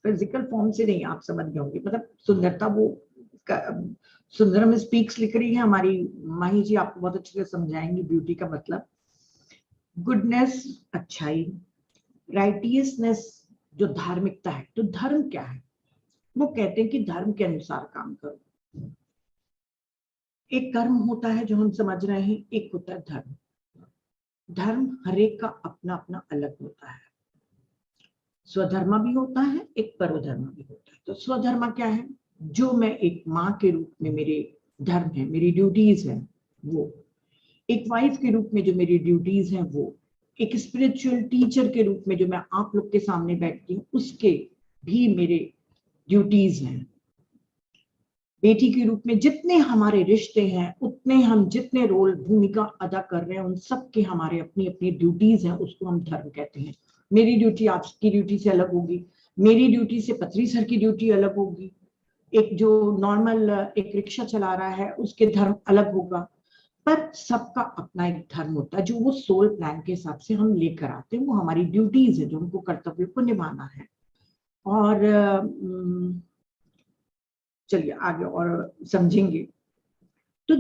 फिजिकल फॉर्म से नहीं, आप समझ गए होंगे, मतलब सुंदरता वो सुंदरम स्पीक्स लिख रही है, हमारी माही जी आपको बहुत अच्छे से समझाएंगी ब्यूटी का मतलब। गुडनेस, अच्छाई, राइटियसनेस जो धार्मिकता है। तो धर्म क्या है? वो कहते हैं कि धर्म के अनुसार काम करो। एक कर्म होता है जो हम समझ रहे हैं, एक होता है धर्म। धर्म हरेक का अपना अपना अलग होता है। स्वधर्म भी होता है, एक परोधर्म भी होता है। तो स्वधर्म क्या है? जो मैं एक माँ के रूप में मेरे धर्म है, मेरी ड्यूटीज है वो। एक वाइफ के रूप में जो मेरी ड्यूटीज हैं वो। एक स्पिरिचुअल टीचर के रूप में जो मैं आप लोग के सामने बैठती हूँ, उसके भी मेरे ड्यूटीज हैं। बेटी के रूप में जितने हमारे रिश्ते हैं, उतने हम जितने रोल भूमिका अदा कर रहे हैं, उन सब के हमारे अपनी अपनी ड्यूटीज हैं, उसको हम धर्म कहते हैं। मेरी ड्यूटी आपकी ड्यूटी से अलग होगी, मेरी ड्यूटी से पत्री सर की ड्यूटी अलग होगी, एक जो नॉर्मल एक रिक्शा चला रहा है उसके धर्म अलग होगा। पर सबका अपना एक धर्म होता है जो वो सोल प्लान के हिसाब से हम लेकर आते हैं। वो हमारी ड्यूटीज है जो हमको कर्तव्य को निभाना है। और चलिए आगे और समझेंगे। तो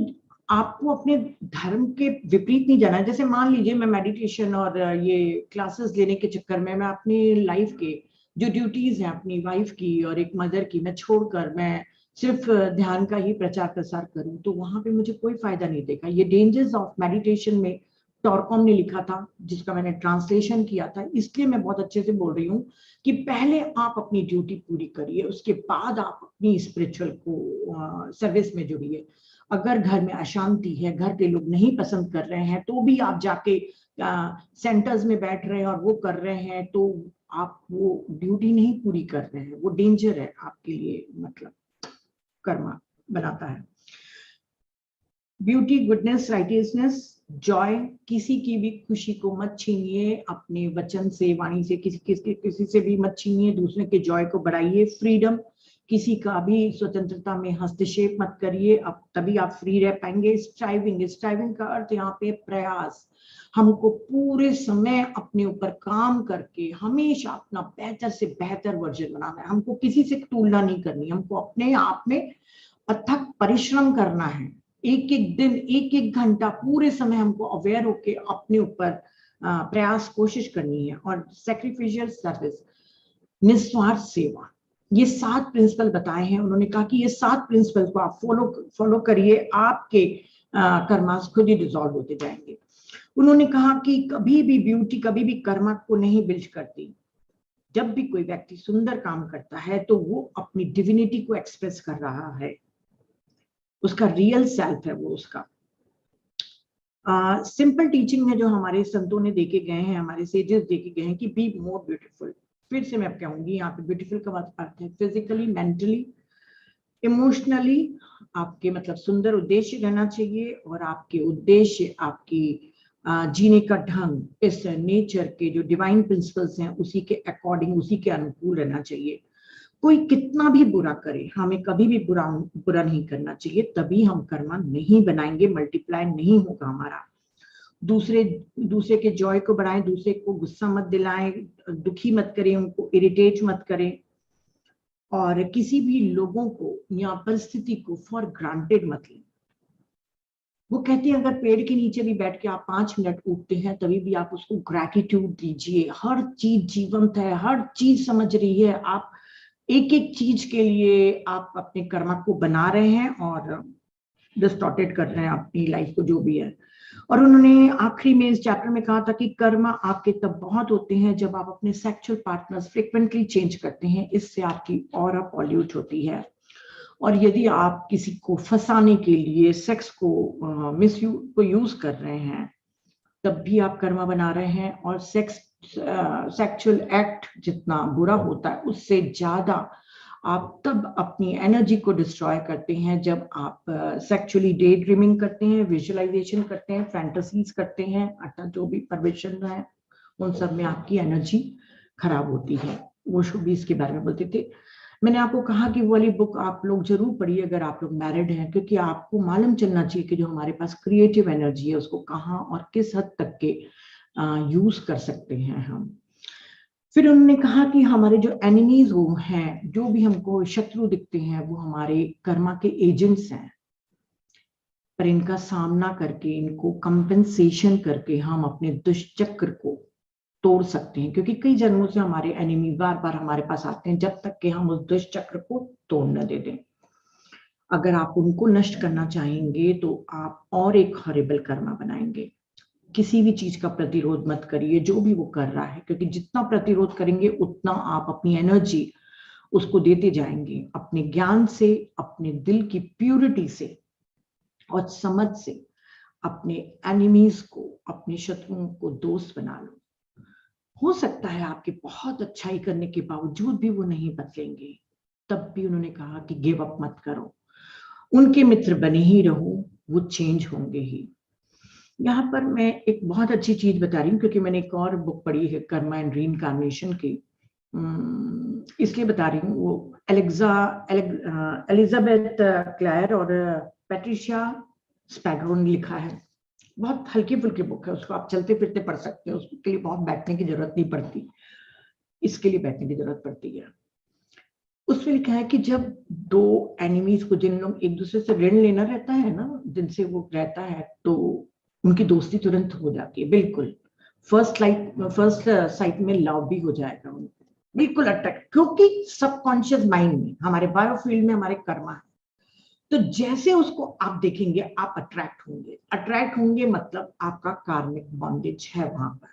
आपको अपने धर्म के विपरीत नहीं जाना है। जैसे मान लीजिए मैं मेडिटेशन और ये क्लासेस लेने के चक्कर में मैं अपनी लाइफ के जो ड्यूटीज हैं अपनी वाइफ की और एक मदर की मैं छोड़कर मैं सिर्फ ध्यान का ही प्रचार प्रसार करूं, तो वहां पे मुझे कोई फायदा नहीं देगा। ये डेंजर्स ऑफ मेडिटेशन में टॉरकॉम ने लिखा था, जिसका मैंने ट्रांसलेशन किया था। इसलिए मैं बहुत अच्छे से बोल रही हूँ कि पहले आप अपनी ड्यूटी पूरी करिए, उसके बाद आप अपनी स्पिरिचुअल को सर्विस में जुड़िए। अगर घर में अशांति है, घर के लोग नहीं पसंद कर रहे हैं, तो भी आप जाके सेंटर्स में बैठ रहे हैं और वो कर रहे हैं, तो आप वो ड्यूटी नहीं पूरी कर रहे हैं। वो डेंजर है आपके लिए, मतलब कर्मा बनाता है। ब्यूटी, गुडनेस, राइटियसनेस, जॉय, किसी की भी खुशी को मत छीनिए, अपने वचन से, वाणी से, किसी से भी मत छीनिए, दूसरे के जॉय को बढ़ाइए। फ्रीडम, किसी का भी स्वतंत्रता में हस्तक्षेप मत करिए, अब तभी आप फ्री रह पाएंगे। स्ट्राइविंग, स्ट्राइविंग का अर्थ यहाँ पे प्रयास। हमको पूरे समय अपने ऊपर काम करके हमेशा अपना बेहतर से बेहतर वर्जन बनाना है। हमको किसी से तुलना नहीं करनी, हमको अपने आप में अथक परिश्रम करना है। एक एक दिन, एक एक घंटा, पूरे समय हमको अवेयर होके अपने ऊपर प्रयास, कोशिश करनी है। और सैक्रिफिशियल सर्विस, निस्वार्थ सेवा, ये 7 प्रिंसिपल बताए हैं उन्होंने। कहा कि ये 7 प्रिंसिपल को आप फॉलो करिए, आपके कर्मास खुद ही डिसॉल्व होते जाएंगे। उन्होंने कहा कि कभी भी ब्यूटी, कभी भी कर्मा को नहीं बिल्ड करती। जब भी कोई व्यक्ति सुंदर काम करता है तो वो अपनी डिविनिटी को एक्सप्रेस कर रहा है, उसका रियल सेल्फ है वो उसका। सिंपल टीचिंग में जो हमारे संतों ने देके गए हैं, हमारे सेजेस देके गए हैं कि बी मोर ब्यूटीफुल। फिर से मैं कहूंगी, यहाँ पे ब्यूटीफुल का अर्थ है फिजिकली, मेंटली, इमोशनली। आपके मतलब सुंदर उद्देश्य रहना चाहिए, और आपके उद्देश्य आपकी जीने का ढंग इस नेचर के जो डिवाइन प्रिंसिपल्स हैं उसी के अकॉर्डिंग, उसी के अनुकूल रहना चाहिए। कोई कितना भी बुरा करे, हमें कभी भी बुरा नहीं करना चाहिए, तभी हम कर्मा नहीं बनाएंगे, मल्टीप्लाई नहीं होगा हमारा। दूसरे के जॉय को बढ़ाएं, दूसरे को गुस्सा मत दिलाएं, दुखी मत करें, उनको इरिटेट मत करें, और किसी भी लोगों को या परिस्थिति को फॉर ग्रांटेड मत लें। वो कहते हैं अगर पेड़ के नीचे भी बैठ के आप 5 मिनट उठते हैं, तभी भी आप उसको ग्रैटिट्यूड दीजिए। हर चीज जीवंत है, हर चीज समझ रही है। आप एक एक चीज के लिए आप अपने कर्मा को बना रहे हैं और डिस्टॉर्टेड कर रहे हैं अपनी लाइफ को, जो भी है। और उन्होंने आखिरी में इस चैप्टर में कहा था कि कर्मा आपके तब बहुत होते हैं जब आप अपने सेक्सुअल पार्टनर्स फ्रिक्वेंटली चेंज करते हैं, इससे आपकी ऑरा पॉल्यूट होती है। और यदि आप किसी को फंसाने के लिए सेक्स को यूज कर रहे हैं, तब भी आप कर्मा बना रहे हैं। और सेक्सुअल एक्ट जितना बुरा होता है, उससे ज्यादा आप तब अपनी एनर्जी को डिस्ट्रॉय करते हैं जब आप सेक्सुअली डे ड्रीमिंग करते हैं, विजुअलाइजेशन करते हैं, फैंटेसीज करते हैं, अर्थात जो भी परवेशन है उन सब में आपकी एनर्जी खराब होती है। वो भी इसके बारे में बोलते थे। मैंने आपको कहा कि वो वाली बुक आप लोग जरूर पढ़िए अगर आप लोग मैरिड हैं, क्योंकि आपको मालूम चलना चाहिए कि जो हमारे पास क्रिएटिव एनर्जी है उसको कहाँ और किस हद तक के यूज कर सकते हैं हम। फिर उन्होंने कहा कि हमारे जो एनिमीज वो हैं, जो भी हमको शत्रु दिखते हैं, वो हमारे कर्मा के एजेंट्स हैं। पर इनका सामना करके, इनको कंपेंसेशन करके हम अपने दुष्चक्र को तोड़ सकते हैं, क्योंकि कई जन्मों से हमारे एनिमी बार बार हमारे पास आते हैं जब तक कि हम उस दुष्चक्र को तोड़ न दे दें। अगर आप उनको नष्ट करना चाहेंगे तो आप और एक हॉरिबल कर्मा बनाएंगे। किसी भी चीज का प्रतिरोध मत करिए, जो भी वो कर रहा है, क्योंकि जितना प्रतिरोध करेंगे उतना आप अपनी एनर्जी उसको देते जाएंगे। अपने ज्ञान से, अपने दिल की प्यूरिटी से और समझ से अपने एनिमीज को, अपने शत्रुओं को दोस्त बना लो। हो सकता है आपके बहुत अच्छाई करने के बावजूद भी वो नहीं बदलेंगे, तब भी उन्होंने कहा कि गिव अप मत करो, उनके मित्र बने ही रहो, वो चेंज होंगे ही। यहाँ पर मैं एक बहुत अच्छी चीज बता रही हूँ, क्योंकि मैंने एक और बुक पढ़ी है कर्मा एंड रीइंकार्नेशन की, इसलिए बता रही हूँ। वो एलिजाबेथ क्लेयर और पैट्रिशिया स्पैगरो ने लिखा है। बहुत हल्की फुल्की बुक है, उसको आप चलते फिरते पढ़ सकते हो, उसके लिए बहुत बैठने की जरूरत नहीं पड़ती, इसके लिए बैठने की जरूरत पड़ती है। उसमें लिखा है कि जब दो एनिमीज को, जिन लोग एक दूसरे से ऋण लेना रहता है ना, जिनसे वो रहता है, तो उनकी दोस्ती तुरंत हो जाती है। बिल्कुल फर्स्ट साइट में लव भी हो जाएगा उनको, बिल्कुल अट्रैक्ट, क्योंकि सबकॉन्शियस माइंड में, हमारे बायोफील्ड में हमारे कर्मा है। तो जैसे उसको आप देखेंगे आप अट्रैक्ट होंगे मतलब आपका कार्मिक बॉन्डेज है वहां पर।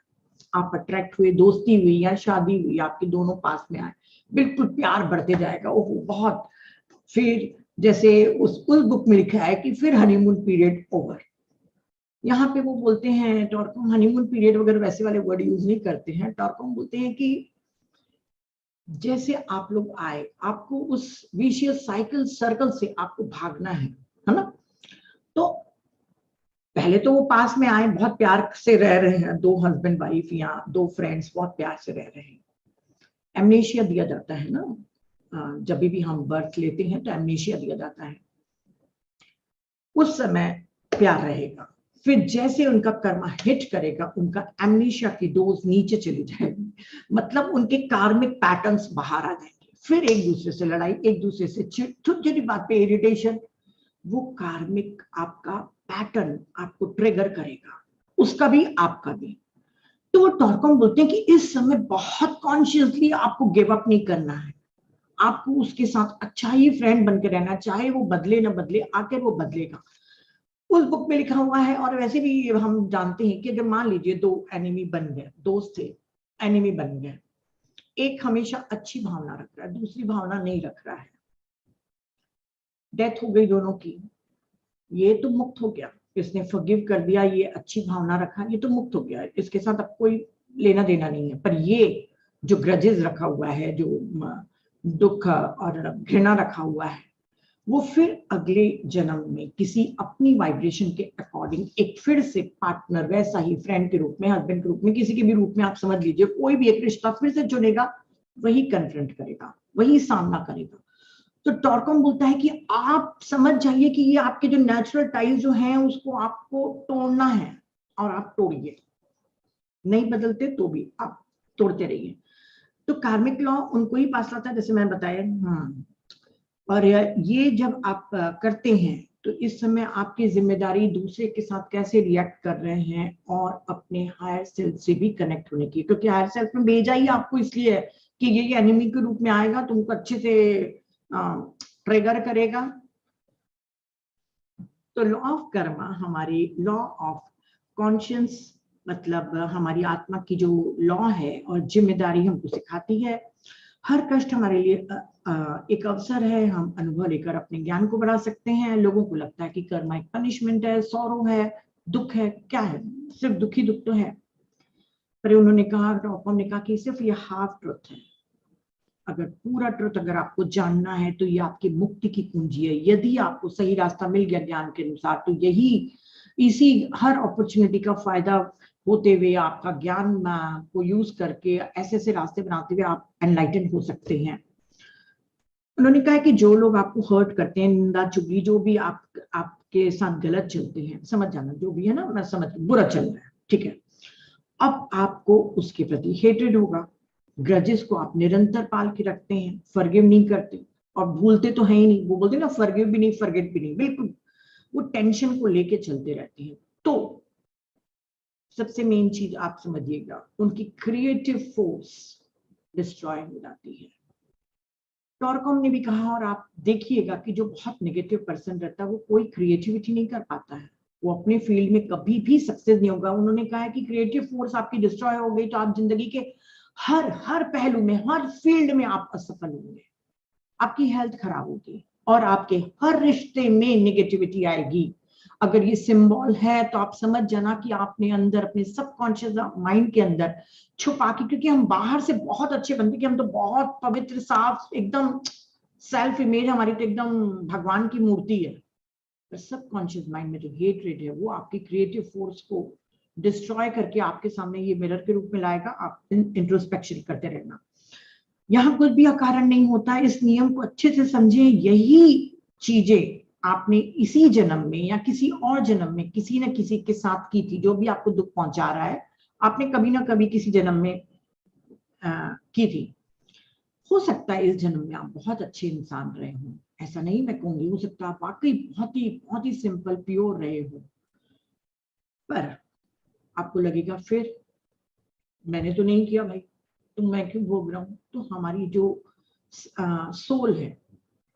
आप अट्रैक्ट हुए, दोस्ती हुई या शादी हुई, आपके दोनों पास में आए, बिल्कुल प्यार बढ़ते जाएगा। ओह बहुत। फिर जैसे उस बुक में लिखा है कि फिर हनीमून पीरियड ओवर। यहाँ पे वो बोलते हैं, टॉरकॉम हनीमून पीरियड वगैरह वैसे वाले वर्ड यूज नहीं करते हैं। टॉरकॉम बोलते हैं कि जैसे आप लोग आए, आपको उस विशियस साइकिल सर्कल से आपको भागना है ना। तो पहले तो वो पास में आए, बहुत प्यार से रह रहे हैं, दो हस्बैंड वाइफ या दो फ्रेंड्स बहुत प्यार से रह रहे हैं। एमनेशिया दिया जाता है ना, जब भी हम बर्थ लेते हैं तो एमनेशिया दिया जाता है। उस समय प्यार रहेगा, फिर जैसे उनका कर्मा हिट करेगा, उनका एमनेशिया की डोज नीचे चली जाएगी, मतलब उनके कार्मिक पैटर्न्स बाहर आ जाएंगे। फिर एक दूसरे से लड़ाई, एक दूसरे से छोटी छोटी बात पे इरिटेशन, वो कार्मिक आपका पैटर्न आपको ट्रिगर करेगा, उसका भी आपका भी। तो वो टॉरकॉम बोलते हैं कि इस समय बहुत कॉन्शियसली आपको गिव अप नहीं करना है, आपको उसके साथ अच्छा ही फ्रेंड बनकर रहना, चाहे वो बदले ना बदले, आकर वो बदलेगा। उस बुक में लिखा हुआ है। और वैसे भी हम जानते हैं कि अगर मान लीजिए दो एनिमी बन गए, दोस्त थे, एनिमी बन गए, एक हमेशा अच्छी भावना रख रहा है, दूसरी भावना नहीं रख रहा है, डेथ हो गई दोनों की, ये तो मुक्त हो गया, इसने फॉरगिव कर दिया, ये अच्छी भावना रखा, ये तो मुक्त हो गया, इसके साथ अब कोई लेना देना नहीं है। पर ये जो ग्रजेस रखा हुआ है, जो दुख और घृणा रखा हुआ है, वो फिर अगले जन्म में किसी अपनी वाइब्रेशन के अकॉर्डिंग एक फिर से पार्टनर, वैसा ही फ्रेंड के रूप में, हस्बैंड के रूप में, किसी के भी रूप में आप समझ लीजिए, कोई भी एक रिश्ता फिर से चुनेगा, वही कन्फ्रंट करेगा, वही सामना करेगा। तो टॉरकॉम बोलता है कि आप समझ जाइए कि ये आपके जो नेचुरल टाइज जो हैं उसको आपको तोड़ना है, और आप तोड़िए, नहीं बदलते तो भी आप तोड़ते रहिए। तो कार्मिक लॉ उनको ही पास लाता है, जैसे मैंने बताया। और ये जब आप करते हैं तो इस समय आपकी जिम्मेदारी दूसरे के साथ कैसे रिएक्ट कर रहे हैं और अपने हायर सेल्फ से भी कनेक्ट होने की, क्योंकि हायर सेल्फ में भेजा ही आपको इसलिए है कि ये एनिमी के रूप में आएगा, तुमको अच्छे से ट्रिगर करेगा। तो लॉ ऑफ कर्मा हमारी लॉ ऑफ कॉन्शियस, मतलब हमारी आत्मा की जो लॉ है और जिम्मेदारी हमको सिखाती है। हर कष्ट हमारे लिए एक अवसर है, हम अनुभव लेकर अपने ज्ञान को बढ़ा सकते हैं। लोगों को लगता है कि कर्मा एक पनिशमेंट है, सौरो है, दुख है, क्या है, सिर्फ दुखी दुख तो है। पर उन्होंने कहा, टॉपम ने कहा कि सिर्फ ये हाफ ट्रुथ है। अगर पूरा ट्रुथ अगर आपको जानना है तो ये आपकी मुक्ति की कुंजी है। यदि आपको सही रास्ता मिल गया ज्ञान के अनुसार, तो यही, इसी हर अपॉर्चुनिटी का फायदा होते हुए, आपका ज्ञान को यूज करके ऐसे ऐसे रास्ते बनाते हुए आप एनलाइटन हो सकते हैं। उन्होंने कहा कि जो लोग आपको हर्ट करते हैं, निंदा चुगली, जो भी आपके साथ गलत चलते हैं, समझ जाना, जो भी है ना, मैं समझ, बुरा चल रहा है, ठीक है, अब आपको उसके प्रति हेट्रेड होगा। ग्रजेस को आप निरंतर पाल के रखते हैं, फॉरगिव नहीं करते और भूलते तो है ही नहीं। वो बोलते ना, फॉरगिव भी नहीं, फॉरगेट भी नहीं, बिल्कुल वो टेंशन को लेके चलते रहते हैं। तो सबसे मेन चीज आप समझिएगा, उनकी क्रिएटिव फोर्स डिस्ट्रॉय हो जाती है। टॉरकॉम ने भी कहा, और आप देखिएगा कि जो बहुत नेगेटिव पर्सन रहता है वो कोई क्रिएटिविटी नहीं कर पाता है, वो अपने फील्ड में कभी भी सक्सेस नहीं होगा। उन्होंने कहा है कि क्रिएटिव फोर्स आपकी डिस्ट्रॉय हो गई तो आप जिंदगी के हर पहलू में, हर फील्ड में आप असफल होंगे, आपकी हेल्थ खराब होगी और आपके हर रिश्ते में नेगेटिविटी आएगी। अगर ये सिंबल है तो आप समझ जाना कि आपने अंदर अपने सबकॉन्शियस माइंड के अंदर छुपा के, क्योंकि हम बाहर से बहुत अच्छे बनते कि हम तो बहुत पवित्र साफ एकदम सेल्फ इमेज हमारी तो एकदम भगवान की मूर्ति है, पर सबकॉन्शियस माइंड में जो हेटरेड है वो आपकी क्रिएटिव फोर्स को डिस्ट्रॉय करके आपके सामने ये मिरर के रूप में लाएगा। आप इंट्रोस्पेक्शन करते रहना, यहाँ कुछ भी अकारण नहीं होता। इस नियम को अच्छे से समझें। यही चीजें आपने इसी जन्म में या किसी और जन्म में किसी न किसी के साथ की थी, जो भी आपको दुख पहुंचा रहा है आपने कभी ना कभी किसी जन्म में की थी। हो सकता है इस जन्म में आप बहुत अच्छे इंसान रहे हों, ऐसा नहीं मैं कहूंगी, हो सकता है आप वाकई बहुत ही सिंपल प्योर रहे हो, पर आपको लगेगा फिर मैंने तो नहीं किया भाई, तो मैं क्यों भोग रहा हूं। तो हमारी जो सोल है,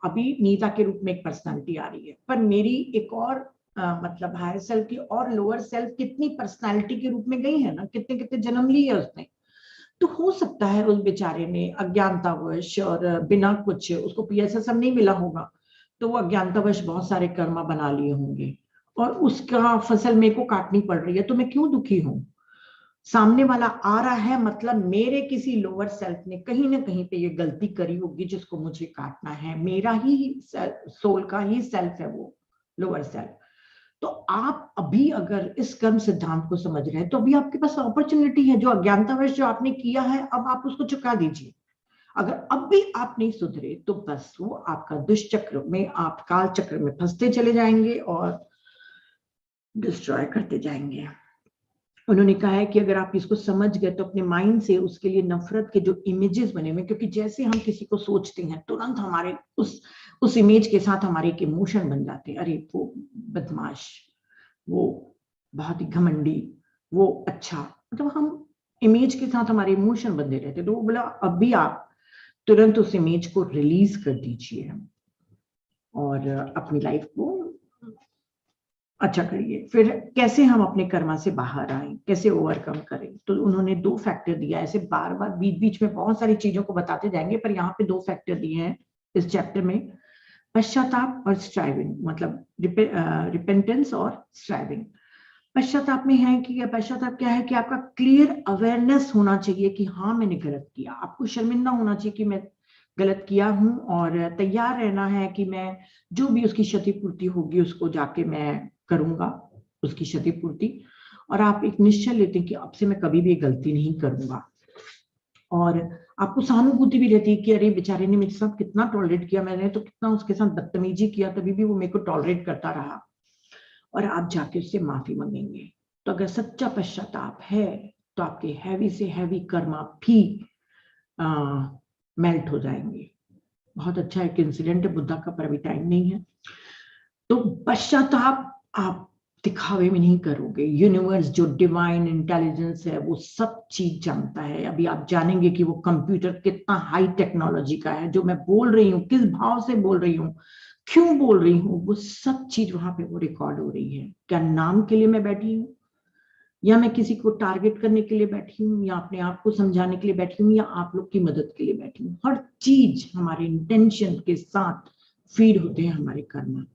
अभी नीता के रूप में एक पर्सनालिटी आ रही है, पर मेरी एक और मतलब हायर सेल्फ की और लोअर सेल्फ कितनी पर्सनालिटी के रूप में गई है ना, कितने कितने जन्म लिए उसने। तो हो सकता है उस बेचारे ने अज्ञानतावश और बिना कुछ, उसको पीएसएसएम नहीं मिला होगा, तो वो अज्ञानतावश बहुत सारे कर्मा बना लिए होंगे और उसका फसल मेरे को काटनी पड़ रही है, तो मैं क्यों दुखी हूं। सामने वाला आ रहा है मतलब मेरे किसी लोअर सेल्फ ने कहीं ना कहीं पे ये गलती करी होगी जिसको मुझे काटना है। मेरा ही सोल का ही सेल्फ है वो लोअर सेल्फ। तो आप अभी अगर इस कर्म सिद्धांत को समझ रहे हैं तो अभी आपके पास अपॉर्चुनिटी है, जो अज्ञानतावश जो आपने किया है अब आप उसको चुका दीजिए। अगर अब भी आप नहीं सुधरे तो बस वो आपका दुष्चक्र में, आप काल चक्र में फंसते चले जाएंगे और डिस्ट्रॉय करते जाएंगे। उन्होंने कहा है कि अगर आप इसको समझ गए तो अपने माइंड से उसके लिए नफरत के जो इमेजेस बने हुए, क्योंकि जैसे हम किसी को सोचते हैं तुरंत हमारे उस इमेज के साथ हमारे एक इमोशन बन जाते हैं। अरे वो बदमाश, वो बहुत ही घमंडी, वो अच्छा, मतलब हम इमेज के साथ हमारे इमोशन बंधे रहते। तो वो बोला अभी आप तुरंत उस इमेज को रिलीज कर दीजिए और अपनी लाइफ को अच्छा करिए। फिर कैसे हम अपने कर्मा से बाहर आए, कैसे ओवरकम करें, तो उन्होंने 2 फैक्टर दिया। ऐसे बार बार बीच बीच में बहुत सारी चीजों को बताते जाएंगे, पर यहाँ पे 2 फैक्टर दिए हैं इस चैप्टर में, पश्चाताप और स्ट्राइविंग, मतलब रिपेंटेंस और स्ट्राइविंग। पश्चाताप में है कि पश्चाताप क्या है कि आपका क्लियर अवेयरनेस होना चाहिए कि हाँ मैंने गलत किया। आपको शर्मिंदा होना चाहिए कि मैं गलत किया हूं और तैयार रहना है कि मैं जो भी उसकी क्षतिपूर्ति होगी उसको जाके मैं करूंगा, उसकी क्षतिपूर्ति। और आप एक निश्चय लेते हैं कि अब से मैं कभी भी गलती नहीं करूंगा। और आपको सहानुभूति भी रहती है कि अरे बेचारे ने मेरे साथ कितना टॉलरेट किया, मैंने तो कितना उसके साथ बदतमीजी किया, तभी भी वो मेरे को टॉलरेट करता रहा। और आप जाके उससे माफी मांगेंगे। तो अगर सच्चा पश्चाताप है तो आपके हैवी से हैवी कर्मा भी मेल्ट हो जाएंगे। बहुत अच्छा एक इंसिडेंट है, बुद्धा का, पर अभी टाइम नहीं है। तो पश्चाताप आप दिखावे में नहीं करोगे। यूनिवर्स जो डिवाइन इंटेलिजेंस है वो सब चीज जानता है। अभी आप जानेंगे कि वो कंप्यूटर कितना हाई टेक्नोलॉजी का है। जो मैं बोल रही हूँ, किस भाव से बोल रही हूँ, क्यों बोल रही हूँ, वो सब चीज वहां पे वो रिकॉर्ड हो रही है। क्या नाम के लिए मैं बैठी हूँ, या मैं किसी को टारगेट करने के लिए बैठी हूँ, या अपने आप को समझाने के लिए बैठी हूँ, या आप लोग की मदद के लिए बैठी हूँ। हर चीज हमारे इंटेंशन के साथ फीड होते हैं हमारे कर्म।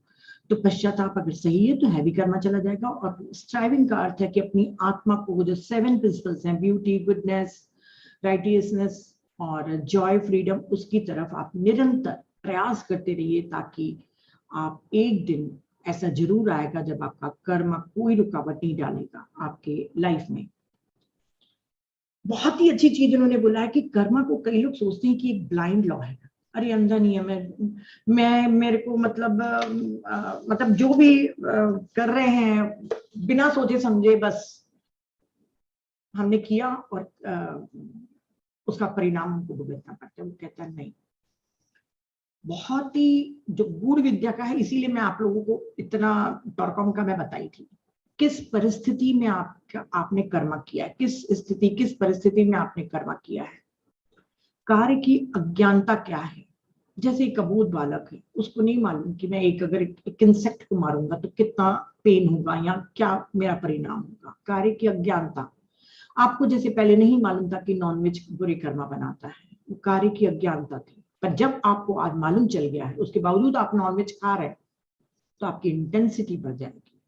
तो पश्चाताप अगर सही है तो हैवी कर्मा चला जाएगा। और स्ट्राइविंग का अर्थ है कि अपनी आत्मा को, जो 7 प्रिंसिपल्स हैं, ब्यूटी, गुडनेस, राइटियसनेस और जॉय, फ्रीडम, उसकी तरफ आप निरंतर प्रयास करते रहिए, ताकि आप एक दिन ऐसा जरूर आएगा जब आपका कर्म कोई रुकावट नहीं डालेगा आपके लाइफ में। बहुत ही अच्छी चीज उन्होंने बोला है कि कर्मा को कई लोग सोचते हैं कि एक ब्लाइंड लॉ है, अरे अंधा नहीं है, मैं मेरे को मतलब जो भी कर रहे हैं बिना सोचे समझे बस हमने किया और उसका परिणाम हमको भुगतना पड़ता है। वो कहता है नहीं, बहुत ही जो गूढ़ विद्या का है, इसीलिए मैं आप लोगों को इतना टॉरकॉम का मैं बताई थी। किस परिस्थिति में आपने कर्म किया है, किस परिस्थिति में आपने कर्म किया है। कार्य की अज्ञानता क्या है। जैसे एक अबोध बालक है, उसको नहीं मालूम कि मैं अगर एक इंसेक्ट को मारूंगा तो कितना पेन होगा या क्या मेरा परिणाम होगा। कार्य की अज्ञानता। आपको जैसे पहले नहीं मालूम था कि नॉनवेज बुरे कर्म बनाता है, वो कार्य की अज्ञानता थी। पर जब आपको आज मालूम चल गया है, उसके बावजूद आप नॉनवेज खा रहे हैं, तो आपकी इंटेंसिटी बढ़ जाएगी।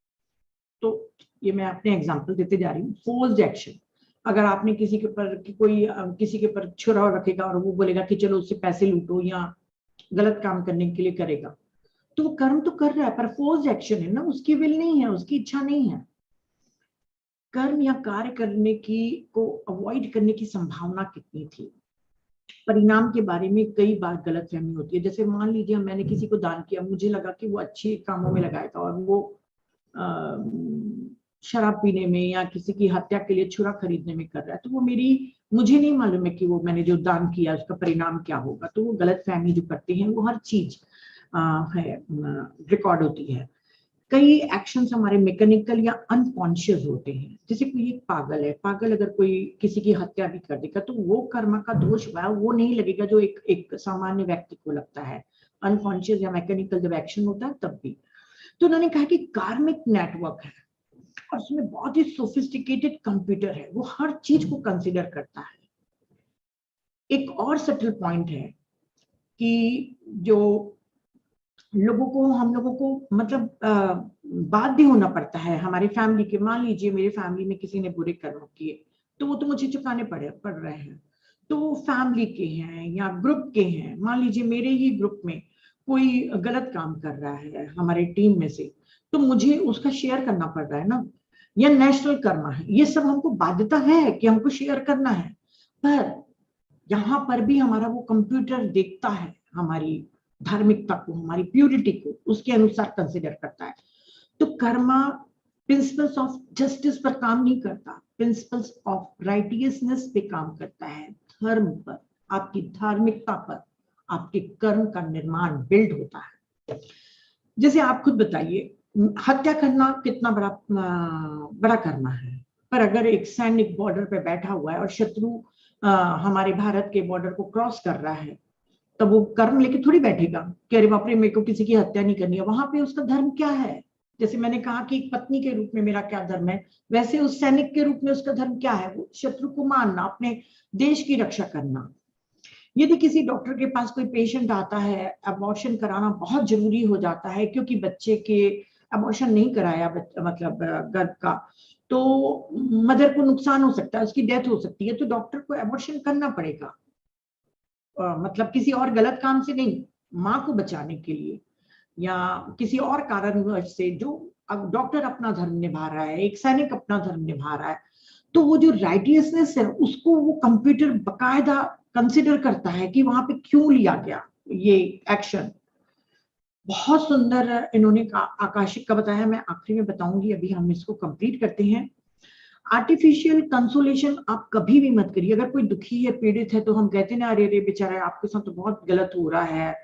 तो ये मैं अपने एग्जांपल देते जा रही हूँ। फोर्स्ड एक्शन, अगर आपने किसी के ऊपर किसी के ऊपर छुरा रखेगा और वो बोलेगा कि चलो उससे पैसे लूटो या गलत काम करने के लिए करेगा, तो वो कर्म तो कर रहा है पर फोर्स्ड एक्शन है ना, उसकी विल नहीं है, उसकी इच्छा नहीं है। कर्म या कार्य करने की को अवॉइड करने की संभावना कितनी थी। परिणाम के बारे में कई बार गलतफहमी होती है। जैसे मान लीजिए मैंने किसी को दान किया, मुझे लगा कि वो अच्छे कामों में लगाएगा और वो शराब पीने में या किसी की हत्या के लिए छुरा खरीदने में कर रहा है, तो वो मुझे नहीं मालूम है कि वो मैंने जो दान किया उसका परिणाम क्या होगा। तो वो गलतफहमी जो करते हैं वो हर चीज है रिकॉर्ड होती है। कई एक्शंस हमारे मैकेनिकल या अनकॉन्शियस होते हैं। जैसे कोई एक पागल है, पागल अगर कोई किसी की हत्या भी कर देगा तो वो कर्म का दोष वो नहीं लगेगा जो एक सामान्य व्यक्ति को लगता है। अनकॉन्शियस या मैकेनिकल जब एक्शन होता है तब भी। तो उन्होंने कहा कि कार्मिक नेटवर्क है और उसमें बहुत ही सोफिस्टिकेटेड कंप्यूटर है, वो हर चीज को कंसिडर करता है। एक और सटल पॉइंट है कि जो हम लोगों को मतलब बाध्य होना पड़ता है हमारी फैमिली के। मान लीजिए मेरे फैमिली में किसी ने बुरे कर्म किए, तो वो तो मुझे चुकाने पड़ रहे हैं। तो वो फैमिली के हैं या ग्रुप के हैं। मान लीजिए मेरे ही ग्रुप में कोई गलत काम कर रहा है हमारे टीम में से, तो मुझे उसका शेयर करना पड़ रहा है ना। या नेशनल कर्म है, ये सब हमको बाध्यता है कि हमको शेयर करना है। पर यहाँ पर भी हमारा वो कंप्यूटर देखता है हमारी धार्मिकता को, हमारी प्यूरिटी को, उसके अनुसार कंसिडर करता है। तो कर्मा प्रिंसिपल्स ऑफ जस्टिस पर काम नहीं करता, प्रिंसिपल्स ऑफ राइटियसनेस पे काम करता है। धर्म पर, आपकी धार्मिकता पर आपके कर्म का निर्माण बिल्ड होता है। जैसे आप खुद बताइए, हत्या करना कितना बड़ा कर्म है। पर अगर एक सैनिक बॉर्डर पे बैठा हुआ है और शत्रु हमारे भारत के बॉर्डर को क्रॉस कर रहा है, तब वो कर्म लेके थोड़ी बैठेगा कि अरे बाप रे मेरे को किसी की हत्या नहीं करनी है। वहां पे उसका धर्म क्या है। जैसे मैंने कहा कि एक पत्नी के रूप में मेरा क्या धर्म है, वैसे उस सैनिक के रूप में उसका धर्म क्या है, वो शत्रु को मारना, अपने देश की रक्षा करना। यदि किसी डॉक्टर के पास कोई पेशेंट आता है, अबॉर्शन कराना बहुत जरूरी हो जाता है क्योंकि बच्चे के अबॉर्शन नहीं कराया मतलब गर्भ का, तो मदर को नुकसान हो सकता है, उसकी डेथ हो सकती है, तो डॉक्टर को अबॉर्शन करना पड़ेगा। मतलब किसी और गलत काम से नहीं, माँ को बचाने के लिए या किसी और कारण से। जो अब डॉक्टर अपना धर्म निभा रहा है, एक सैनिक अपना धर्म निभा रहा है, तो वो जो राइटियसनेस है उसको वो कंप्यूटर बकायदा कंसिडर करता है कि वहां पे क्यों लिया गया ये एक्शन। बहुत सुंदर इन्होंने आकाशिक का बताया, मैं आखिरी में बताऊंगी, अभी हम इसको कंप्लीट करते हैं। आर्टिफिशियल कंसोलेशन आप कभी भी मत करिए। अगर कोई दुखी है, पीड़ित है, तो हम कहते हैं ना, अरे रे बेचारा आपके साथ तो बहुत गलत हो रहा है,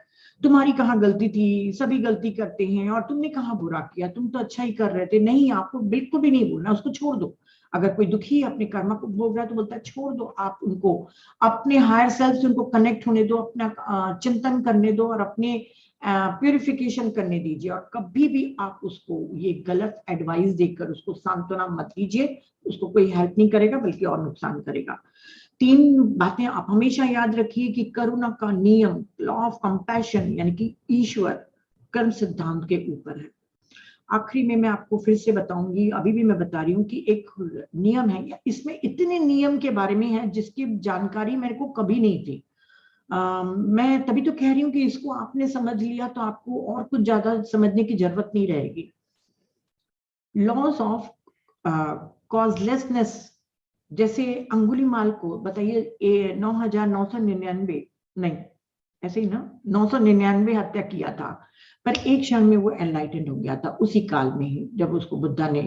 तुम्हारी कहाँ गलती थी, सभी गलती करते हैं और तुमने कहाँ बुरा किया, तुम तो अच्छा ही कर रहे थे। नहीं, आपको बिल्कुल भी नहीं बोलना, उसको छोड़ दो। अगर कोई दुखी है, अपने कर्म को भोग रहा है, तो बोलता है छोड़ दो, आप उनको अपने हायर सेल्फ से उनको कनेक्ट होने दो, अपना चिंतन करने दो और अपने प्यूरिफिकेशन करने दीजिए। और कभी भी आप उसको ये गलत एडवाइस देकर उसको सांत्वना मत दीजिए, उसको कोई हेल्प नहीं करेगा बल्कि और नुकसान करेगा। 3 बातें आप हमेशा याद रखिए कि करुणा का नियम, लॉ ऑफ कंपैशन, यानी कि ईश्वर कर्म सिद्धांत के ऊपर है। आखिरी में मैं आपको फिर से बताऊंगी, अभी भी मैं बता रही हूँ कि एक नियम है, इसमें इतने नियम के बारे में है जिसकी जानकारी मेरे को कभी नहीं थी। मैं तभी तो कह रही हूँ कि इसको आपने समझ लिया तो आपको और कुछ ज्यादा समझने की जरूरत नहीं रहेगी। लॉज ऑफ कॉजलेसनेस, जैसे अंगुलीमाल को बताइए 9,999 नहीं, ऐसे ही ना, 999 हत्या किया था, पर एक क्षण में वो एनलाइटेंड हो गया था उसी काल में ही जब उसको बुद्धा ने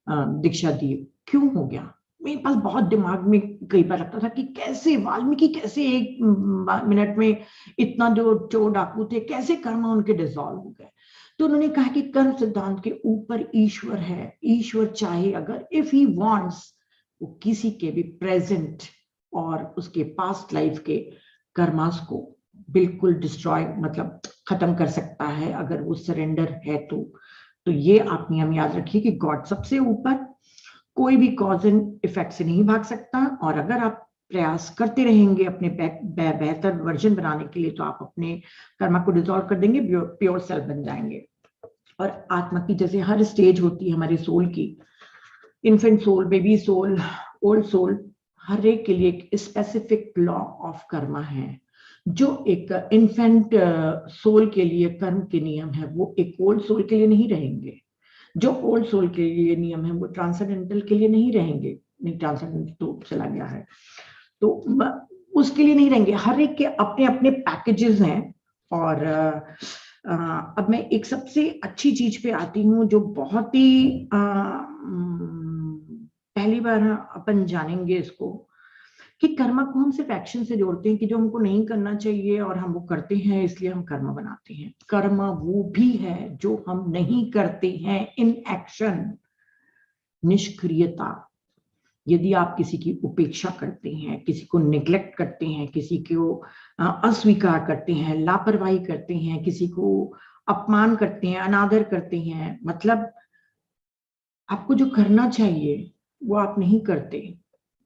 दीक्षा दी। क्यों हो गया? मेरे पास बहुत दिमाग में कई बार लगता था कि कैसे वाल्मीकि कैसे 1 मिनट में इतना जो चोर डाकू थे कैसे कर्म उनके डिसॉल्व हो गए। तो उन्होंने कहा कि कर्म सिद्धांत के ऊपर ईश्वर है, ईश्वर चाहे अगर इफ ही वांट्स वो किसी के भी प्रेजेंट और उसके पास्ट लाइफ के कर्मास को बिल्कुल डिस्ट्रॉय मतलब खत्म कर सकता है अगर वो सरेंडर है तो ये आप नियम याद रखिए कि गॉड सबसे ऊपर, कोई भी कॉज एंड इफेक्ट से नहीं भाग सकता, और अगर आप प्रयास करते रहेंगे अपने बेहतर वर्जन बनाने के लिए तो आप अपने कर्मा को डिसॉल्व कर देंगे, प्योर सेल्फ बन जाएंगे। और आत्मा की जैसे हर स्टेज होती है हमारे सोल की, infant soul, baby soul, old soul, हर एक के लिए एक स्पेसिफिक लॉ ऑफ कर्मा है। जो एक इन्फेंट सोल के लिए कर्म के नियम है वो एक ओल्ड सोल के लिए नहीं रहेंगे, जो ओल्ड सोल के लिए नियम है वो ट्रांसेंडेंटल के लिए नहीं रहेंगे। नहीं, ट्रांसेंडेंटल तो चला गया है तो उसके लिए नहीं रहेंगे। हर एक के अपने अपने पैकेजेस हैं। और अब मैं एक सबसे अच्छी चीज पे आती हूँ जो बहुत ही पहली बार अपन जानेंगे इसको, कि कर्मा को हम सिर्फ एक्शन से जोड़ते हैं कि जो हमको नहीं करना चाहिए और हम वो करते हैं इसलिए हम कर्मा बनाते हैं। कर्मा वो भी है जो हम नहीं करते हैं इन एक्शन, निष्क्रियता। यदि आप किसी की उपेक्षा करते हैं, किसी को निग्लेक्ट करते हैं, किसी को अस्वीकार करते हैं, लापरवाही करते हैं, किसी को अपमान करते हैं, अनादर करते हैं, मतलब आपको जो करना चाहिए वो आप नहीं करते,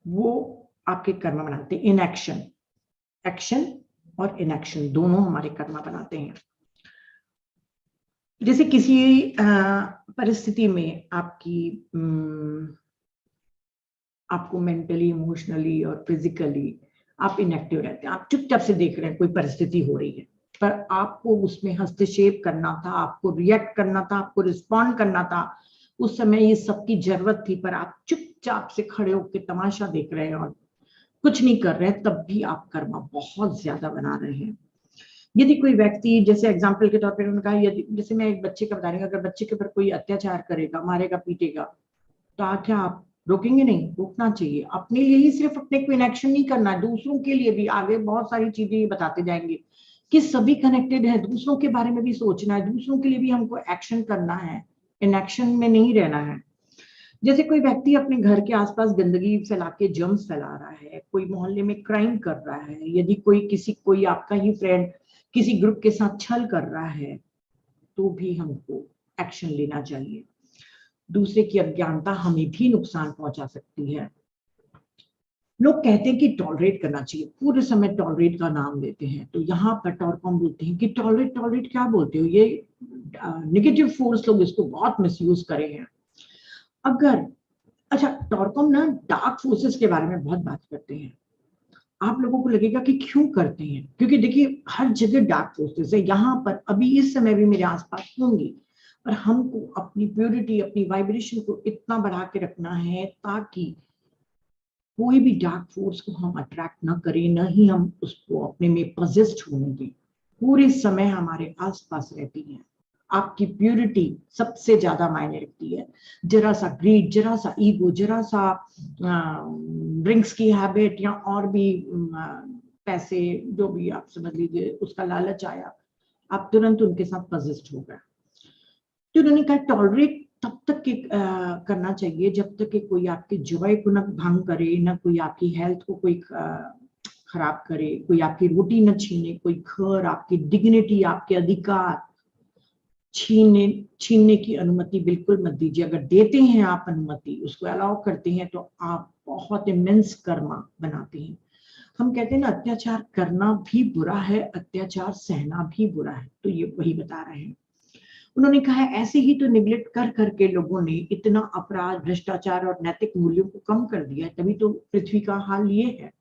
वो आपके कर्म बनाते हैं। इनएक्शन, एक्शन और इनएक्शन दोनों हमारे कर्म बनाते हैं। जैसे किसी परिस्थिति में आपको मेंटली, इमोशनली और फिजिकली आप इनएक्टिव रहते हैं, आप चुपचाप से देख रहे हैं कोई परिस्थिति हो रही है, पर आपको उसमें हस्तक्षेप करना था, आपको रिएक्ट करना था, आपको रिस्पॉन्ड करना था। उस समय ये सबकी जरूरत थी, पर आप चुपचाप से खड़े होकर तमाशा देख रहे हैं और कुछ नहीं कर रहे हैं, तब भी आप कर्मा बहुत ज्यादा बना रहे हैं। यदि कोई व्यक्ति, जैसे एग्जाम्पल के तौर पर उन्होंने कहा, यदि जैसे मैं एक बच्चे का बता रही हूँ, अगर बच्चे के ऊपर कोई अत्याचार करेगा, मारेगा, पीटेगा, तो क्या आप रोकेंगे? नहीं, रोकना चाहिए। अपने लिए ही सिर्फ अपने को इनएक्शन नहीं करना है, दूसरों के लिए भी। आगे बहुत सारी चीजें ये बताते जाएंगे कि सभी कनेक्टेड है, दूसरों के बारे में भी सोचना है, दूसरों के लिए भी हमको एक्शन करना है, इनएक्शन में नहीं रहना है। जैसे कोई व्यक्ति अपने घर के आसपास गंदगी फैला के जर्म्स फैला रहा है, कोई मोहल्ले में क्राइम कर रहा है, यदि कोई आपका ही फ्रेंड किसी ग्रुप के साथ छल कर रहा है, तो भी हमको एक्शन लेना चाहिए। दूसरे की अज्ञानता हमें भी नुकसान पहुंचा सकती है। लोग कहते हैं कि टॉलरेट करना चाहिए, पूरे समय टॉलरेट का नाम लेते हैं, तो यहाँ पर टॉरकॉम बोलते हैं कि टॉलरेट टॉलरेट क्या बोलते हो, ये नेगेटिव फोर्स लोग इसको बहुत मिसयूज करे हैं। अगर अच्छा, टॉरकॉम ना डार्क फोर्सेस के बारे में बहुत बात करते हैं। आप लोगों को लगेगा कि क्यों करते हैं, क्योंकि देखिए हर जगह डार्क फोर्सेस है, यहाँ पर अभी इस समय भी मेरे आसपास होंगी, पर हमको अपनी प्योरिटी, अपनी वाइब्रेशन को इतना बढ़ा के रखना है ताकि कोई भी डार्क फोर्स को हम अट्रैक्ट ना करें, ना ही हम उसको अपने में पजेस्ट होने दें। पूरे समय हमारे आसपास रहती है। आपकी प्योरिटी सबसे ज्यादा मायने रखती है। जरा सा ग्रीड, जरा सा ईगो, जरा सा ड्रिंक्स की हैबिट या और भी पैसे, जो भी आप समझ लीजिए, उसका लालच आया, आप तुरंत उनके साथ पजेस्ट हो गए। तो उन्होंने कहा टॉलरेट तब तक करना चाहिए जब तक कि कोई आपके जॉय को न भंग करे, न कोई आपकी हेल्थ को कोई खराब करे, कोई आपकी रोटी न छीने, कोई घर, आपकी डिग्निटी, आपके अधिकार छीनने की अनुमति बिल्कुल मत दीजिए। अगर देते हैं आप अनुमति, उसको अलाउ करते हैं, तो आप बहुत इमेंस कर्मा बनाते हैं। हम कहते हैं ना, अत्याचार करना भी बुरा है, अत्याचार सहना भी बुरा है, तो ये वही बता रहे हैं। उन्होंने कहा ऐसे ही तो निगलेक्ट कर करके लोगों ने इतना अपराध, भ्रष्टाचार और नैतिक मूल्यों को कम कर दिया है, तभी तो पृथ्वी का हाल ये है।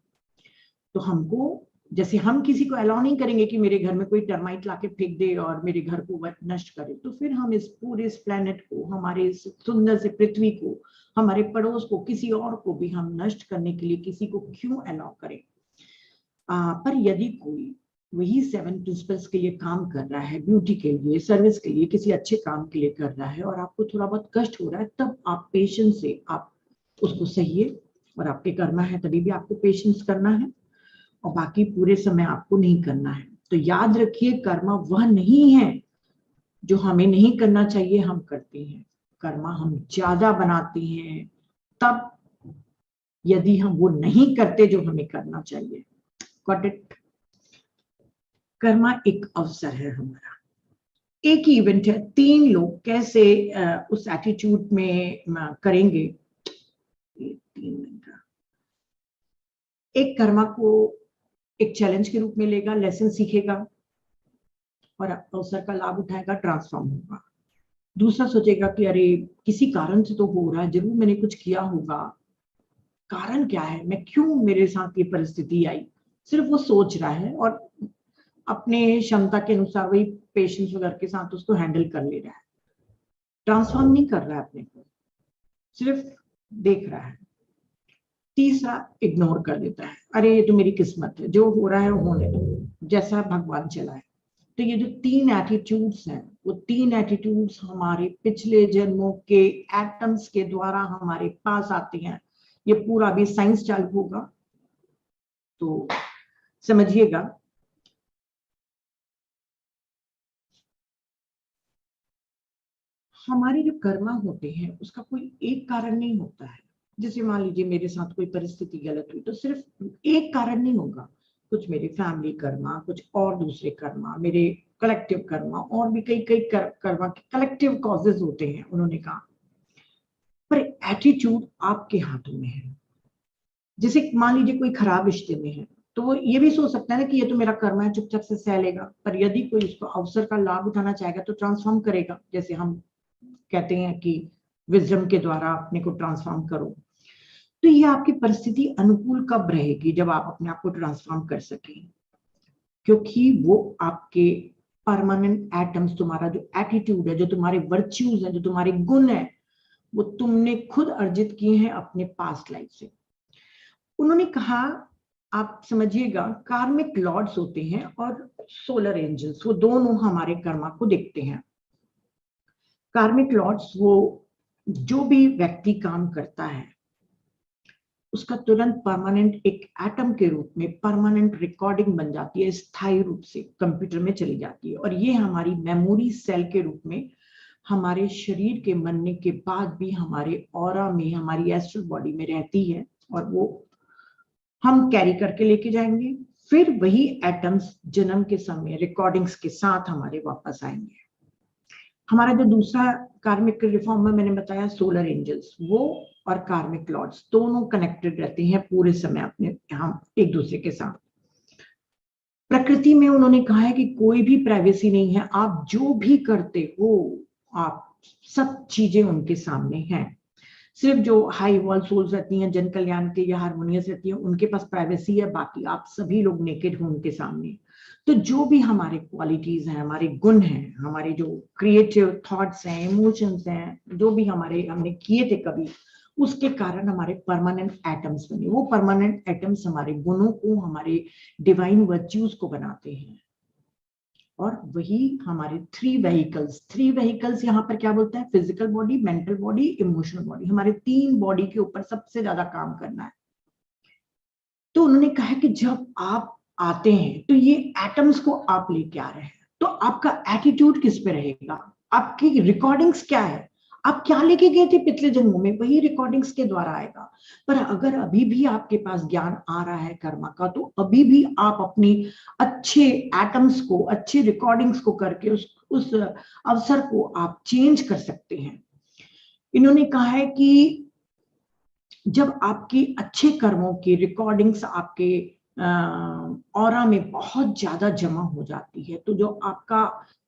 तो हमको, जैसे हम किसी को अलाउ नहीं करेंगे कि मेरे घर में कोई टर्माइट लाके फेंक दे और मेरे घर को नष्ट करे, तो फिर हम इस पूरे इस प्लेनेट को, हमारे इस सुंदर से पृथ्वी को, हमारे पड़ोस को, किसी और को भी हम नष्ट करने के लिए किसी को क्यों अलाउ करें। पर यदि कोई वही 7 प्रिंसिपल्स के लिए काम कर रहा है, ब्यूटी के लिए, सर्विस के लिए, किसी अच्छे काम के लिए कर रहा है, और आपको थोड़ा बहुत कष्ट हो रहा है, तब आप पेशेंस से आप उसको सहिए, और आपके कर्मा है तभी भी आपको पेशेंस करना है, और बाकी पूरे समय आपको नहीं करना है। तो याद रखिए, कर्मा वह नहीं है जो हमें नहीं करना चाहिए हम करते हैं। कर्मा हम ज्यादा बनाते हैं तब, यदि हम वो नहीं करते जो हमें करना चाहिए। Got it? कर्मा एक अवसर है हमारा, एक ही इवेंट है। 3 लोग कैसे उस एटीट्यूड में करेंगे। 3 मिनट का एक कर्मा को एक चैलेंज के रूप में लेगा, लेसन सीखेगा और अवसर का लाभ उठाएगा, ट्रांसफॉर्म होगा। दूसरा सोचेगा कि अरे किसी कारण से तो हो रहा है, जरूर मैंने कुछ किया होगा, कारण क्या है, मैं क्यों मेरे साथ ये परिस्थिति आई। सिर्फ वो सोच रहा है और अपने क्षमता के अनुसार वही पेशेंस वगैरह के साथ उसको हैंडल कर ले रहा है। ट्रांसफॉर्म नहीं कर रहा है अपने को, सिर्फ देख रहा है। तीसरा इग्नोर कर देता है, अरे ये तो मेरी किस्मत है, जो हो रहा है वो होने दो, जैसा भगवान चलाए। तो ये जो 3 एटीट्यूड्स हैं, वो 3 एटीट्यूड्स हमारे पिछले जन्मों के एटम्स के द्वारा हमारे पास आते हैं। ये पूरा भी साइंस चालू होगा तो समझिएगा। हमारे जो कर्मा होते हैं उसका कोई एक कारण नहीं होता है। जैसे मान लीजिए मेरे साथ कोई परिस्थिति गलत हुई तो सिर्फ एक कारण नहीं होगा, कुछ मेरे फैमिली कर्मा, कुछ और दूसरे कर्मा, मेरे कलेक्टिव कर्मा, और भी कई कई कर्मा के कलेक्टिव कॉजेज होते हैं, उन्होंने कहा। पर एटीट्यूड आपके हाथों में है। जैसे मान लीजिए कोई खराब रिश्ते में है तो वो ये भी सोच सकता है ना कि ये तो मेरा कर्म है, चुपचाप से सह लेगा। पर यदि कोई उसको अवसर का लाभ उठाना चाहेगा तो ट्रांसफॉर्म करेगा। जैसे हम कहते हैं कि विजडम के द्वारा अपने को ट्रांसफॉर्म करो। तो ये आपकी परिस्थिति अनुकूल कब रहेगी, जब आप अपने आप को ट्रांसफॉर्म कर सकें, क्योंकि वो आपके परमानेंट एटम्स, तुम्हारा जो एटीट्यूड है, जो तुम्हारे वर्च्यूज है, जो तुम्हारे गुण है, वो तुमने खुद अर्जित किए हैं अपने पास्ट लाइफ से। उन्होंने कहा, आप समझिएगा, कार्मिक लॉर्ड्स होते हैं और सोलर एंजल्स, वो दोनों हमारे कर्मा को देखते हैं। कार्मिक लॉर्ड्स, वो जो भी व्यक्ति काम करता है उसका तुरंत परमानेंट एक एटम के रूप में परमानेंट रिकॉर्डिंग बन जाती है, स्थायी रूप से कंप्यूटर में चली जाती है। और ये हमारी मेमोरी सेल के रूप में हमारे शरीर के मरने के बाद भी हमारे ऑरा में, हमारी एस्ट्रल बॉडी में रहती है, और वो हम कैरी करके लेके जाएंगे। फिर वही एटम्स जन्म के समय रिकॉर्डिंग्स के साथ हमारे वापस आएंगे। हमारा जो दूसरा कार्मिक रिफॉर्म में मैंने बताया, सोलर एंजल्स, वो और कार्मिक लॉर्ड्स दोनों कनेक्टेड रहते हैं पूरे समय अपने हम एक दूसरे के साथ। प्रकृति में उन्होंने कहा है कि कोई भी प्राइवेसी नहीं है, आप जो भी करते हो आप सब चीजें उनके सामने हैं। सिर्फ जो हाई वॉल सोल्स रहती हैं, जन कल्याण के या हारमोनियस रहती हैं, उनके पास प्राइवेसी है, बाकी आप सभी लोग नेकेड हो उनके सामने। तो जो भी हमारे क्वालिटीज हैं, हमारे गुण हैं, हमारे जो क्रिएटिव थॉट्स हैं, इमोशंस हैं, जो भी हमारे हमने किए थे कभी, उसके कारण हमारे परमानेंट एटम्स बने। वो परमानेंट एटम्स हमारे गुणों को, हमारे डिवाइन वर्च्यूज को बनाते हैं। और वही हमारे 3 व्हीकल्स यहाँ पर क्या बोलता है, physical body, mental body, emotional body, हमारे 3 बॉडी के ऊपर सबसे ज्यादा काम करना है। तो उन्होंने कहा कि जब आप आते हैं तो ये एटम्स को आप लेके आ रहे हैं, तो आपका एटीट्यूड किस पे रहेगा, आपकी रिकॉर्डिंग्स क्या है, आप क्या लेके गए थे पिछले जन्मों में, वही रिकॉर्डिंग्स के द्वारा आएगा। पर अगर अभी भी आपके पास ज्ञान आ रहा है कर्मा का, तो अभी भी आप अपनी अच्छे एटम्स को, अच्छे रिकॉर्डिंग्स को करके उस अवसर को आप चेंज कर सकते हैं। इन्होंने कहा है कि जब आपकी अच्छे कर्मों की रिकॉर्डिंग्स आपके ऑरा में बहुत ज्यादा जमा हो जाती है, तो जो आपका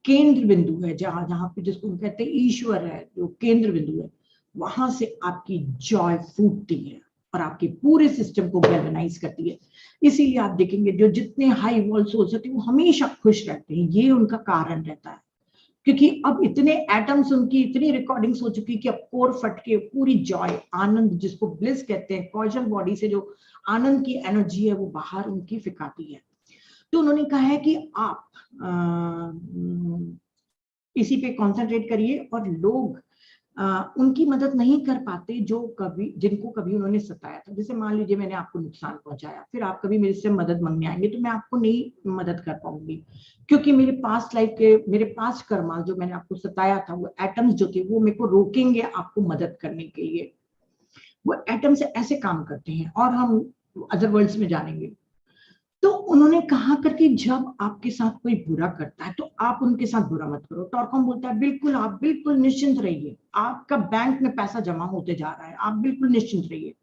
केंद्र बिंदु है, जहां जहां पे जिसको हम कहते हैं ईश्वर है, जो केंद्र बिंदु है, वहां से आपकी जॉय फूटती है और आपके पूरे सिस्टम को गैल्वेनाइज करती है। इसीलिए आप देखेंगे जो जितने हाई वॉल सोल्स होते हैं वो हमेशा खुश रहते हैं। ये उनका कारण रहता है, क्योंकि अब इतने एटम्स, उनकी इतनी रिकॉर्डिंग्स हो चुकी कि अब कोर फट के पूरी जॉय, आनंद, जिसको ब्लिस कहते हैं, कॉजल बॉडी से जो आनंद की एनर्जी है वो बाहर उनकी फिकाती है। तो उन्होंने कहा है कि आप इसी पे कंसंट्रेट करिए। और लोग उनकी मदद नहीं कर पाते जिनको कभी उन्होंने सताया था। जैसे मान लीजिए मैंने आपको नुकसान पहुंचाया, फिर आप कभी मेरे से मदद मांगने आएंगे तो मैं आपको नहीं मदद कर पाऊंगी, क्योंकि मेरे पास्ट लाइफ के मेरे पास्ट कर्मा जो मैंने आपको सताया था, वो एटम्स जो थे वो मेरे को रोकेंगे आपको मदद करने के लिए। वो एटम्स ऐसे काम करते हैं, और हम अदर वर्ल्ड्स में जानेंगे। तो उन्होंने कहा करके जब आपके साथ कोई बुरा करता है तो आप उनके साथ बुरा मत करो। टॉरकॉम बोलता है बिल्कुल, आप बिल्कुल निश्चिंत रहिए, आपका बैंक में पैसा जमा होते जा रहा है, आप बिल्कुल निश्चिंत रहिए,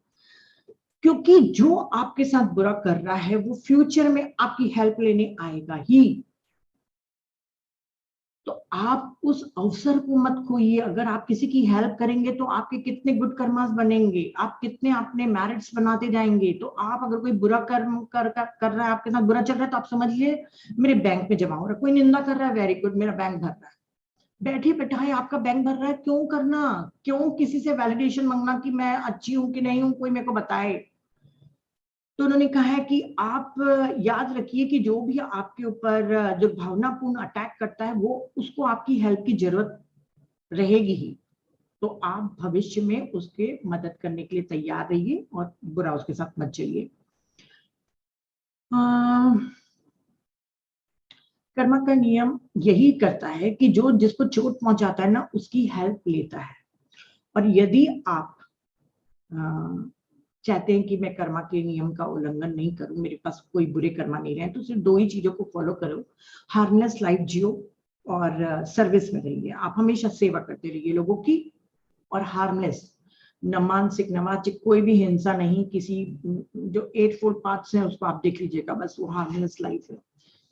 क्योंकि जो आपके साथ बुरा कर रहा है वो फ्यूचर में आपकी हेल्प लेने आएगा ही। तो आप उस अवसर को मत खोइए। अगर आप किसी की हेल्प करेंगे तो आपके कितने गुड कर्मास बनेंगे, आप कितने अपने मेरिट्स बनाते जाएंगे। तो आप अगर कोई बुरा कर्म कर रहा है, आपके साथ बुरा चल रहा है, तो आप समझिए मेरे बैंक में जमा हो रहा है। कोई निंदा कर रहा है, वेरी गुड, मेरा बैंक भर रहा है। बैठे बैठाए आपका बैंक भर रहा है, क्यों करना, क्यों किसी से वैलिडेशन मांगना कि मैं अच्छी हूं कि नहीं हूं, कोई मेरे को बताए। तो उन्होंने कहा है कि आप याद रखिए कि जो भी आपके ऊपर जो भावनापूर्ण अटैक करता है, वो उसको आपकी हेल्प की जरूरत रहेगी ही। तो आप भविष्य में उसके मदद करने के लिए तैयार रहिए और बुरा उसके साथ मत चलिए। कर्मा का नियम यही करता है कि जो जिसको चोट पहुंचाता है ना, उसकी हेल्प लेता है। और यदि आप चाहते हैं कि मैं कर्मा के नियम का उल्लंघन नहीं करूं, मेरे पास कोई बुरे कर्मा नहीं रहे, तो सिर्फ दो ही चीजों को फॉलो करो, हार्मलेस लाइफ जियो और सर्विस में रहिए। आप हमेशा सेवा करते रहिए लोगों की, और हार्मलेस, न मानसिक न वाचिक कोई भी हिंसा नहीं, किसी जो 8 फोल्ड पाथ्स हैं उसको आप देख लीजिएगा, बस वो हार्मलेस लाइफ है।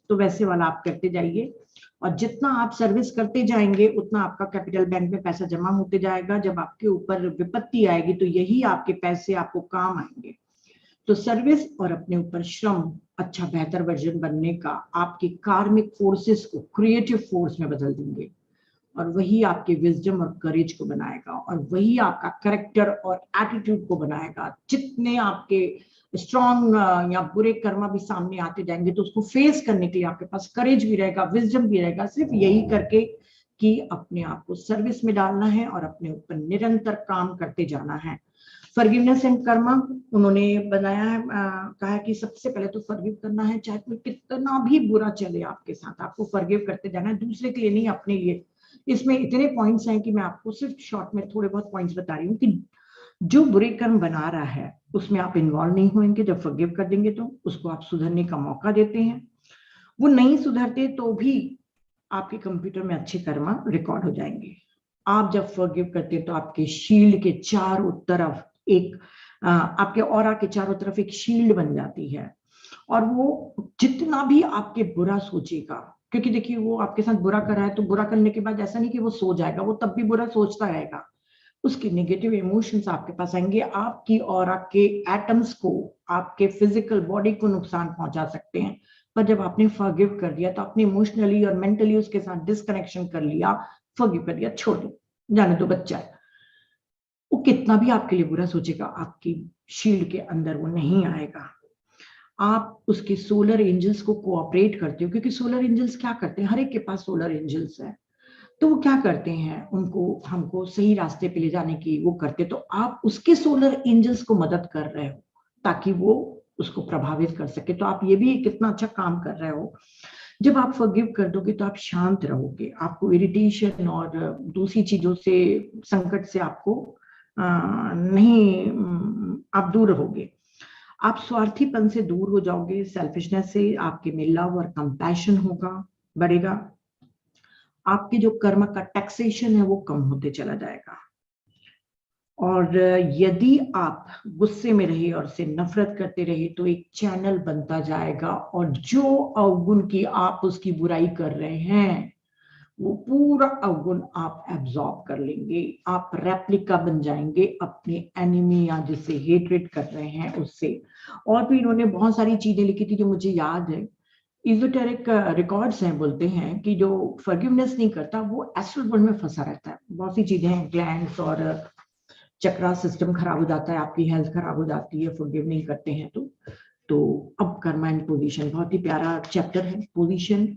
तो वैसे वाला आप करते जाइए, और जितना आप सर्विस करते जाएंगे उतना आपका कैपिटल बैंक में पैसा जमा होते जाएगा। जब आपके ऊपर विपत्ति आएगी तो यही आपके पैसे आपको काम आएंगे। तो सर्विस और अपने ऊपर श्रम, अच्छा बेहतर वर्जन बनने का, आपकी कार्मिक फोर्सेस को क्रिएटिव फोर्स में बदल देंगे, और वही आपके विजडम और करेज को बनाएगा, और वही आपका करेक्टर और एटीट्यूड को बनाएगा। जितने आपके स्ट्रॉन्ग या बुरे कर्मा भी सामने आते जाएंगे तो उसको फेस करने के लिए आपके पास करेज भी रहेगा, विजडम भी रहेगा। सिर्फ यही करके कि अपने आप को सर्विस में डालना है और अपने ऊपर निरंतर काम करते जाना है। फॉरगिवनेस एंड कर्मा उन्होंने बनाया है, कहा है कि सबसे पहले तो फॉरगिव करना है, चाहे कोई कितना भी बुरा चले आपके साथ, आपको फॉरगिव करते जाना है, दूसरे के लिए नहीं, अपने लिए। इसमें इतने पॉइंट्स हैं कि मैं आपको सिर्फ शॉर्ट में थोड़े बहुत पॉइंट्स बता रही हूँ कि जो बुरे कर्म बना रहा है उसमें आप इन्वॉल्व नहीं होंगे। जब फॉरगिव कर देंगे तो उसको आप सुधरने का मौका देते हैं। वो नहीं सुधरते तो भी आपके कंप्यूटर में अच्छे कर्मा रिकॉर्ड हो जाएंगे। आप जब फॉरगिव करते हैं तो आपके शील्ड के चारों तरफ आपके ऑरा के चारों तरफ एक शील्ड बन जाती है, और वो जितना भी आपके बुरा सोचेगा, क्योंकि देखिए वो आपके साथ बुरा कर रहा है, तो बुरा करने के बाद ऐसा नहीं कि वो सो जाएगा, वो तब भी बुरा सोचता रहेगा। उसके नेगेटिव इमोशंस आपके पास आएंगे, आपकी और आपके एटम्स को, आपके फिजिकल बॉडी को नुकसान पहुंचा सकते हैं। पर जब आपने फॉरगिव कर दिया तो आपने इमोशनली और मेंटली उसके साथ डिस्कनेक्शन कर लिया, फॉरगिव कर दिया, छोड़ दो, जाने दो, बच्चा है। वो कितना भी आपके लिए बुरा सोचेगा, आपकी शील्ड के अंदर वो नहीं आएगा। आप उसके सोलर एंजल्स को कोऑपरेट करते हो, क्योंकि सोलर एंजल्स क्या करते हैं, हर एक के पास सोलर एंजल्स है। तो वो क्या करते हैं, उनको हमको सही रास्ते पे ले जाने की वो करते। तो आप उसके सोलर एंजल्स को मदद कर रहे हो ताकि वो उसको प्रभावित कर सके। तो आप ये भी कितना अच्छा काम कर रहे हो। जब आप फॉरगिव कर दोगे तो आप शांत रहोगे, आपको इरिटेशन और दूसरी चीजों से, संकट से आपको नहीं, आप दूर रहोगे। आप स्वार्थीपन से दूर हो जाओगे, सेल्फिशनेस से आपके में लव और कंपैशन होगा, बढ़ेगा। आपके जो कर्म का टैक्सेशन है वो कम होते चला जाएगा। और यदि आप गुस्से में रहे और से नफरत करते रहे तो एक चैनल बनता जाएगा, और जो अवगुण की आप उसकी बुराई कर रहे हैं वो पूरा अवगुण आप एब्जॉर्ब कर लेंगे। आप रेप्लिका बन जाएंगे अपने एनिमी या जिससे हेटरेट कर रहे हैं उससे। और भी इन्होंने बहुत सारी चीजें लिखी थी जो मुझे याद है। इजोटेरिक रिकॉर्ड्स हैं, बोलते हैं कि जो फॉरगिवनेस नहीं करता वो एस्ट्रल वर्ल्ड में फंसा रहता है। बहुत सी चीजें हैं, ग्लैंड्स और चक्रा सिस्टम खराब हो जाता है, आपकी हेल्थ खराब हो जाती है फॉरगिव नहीं करते हैं तो अब कर्मा एंड पोजीशन बहुत ही प्यारा चैप्टर है, पोजीशन।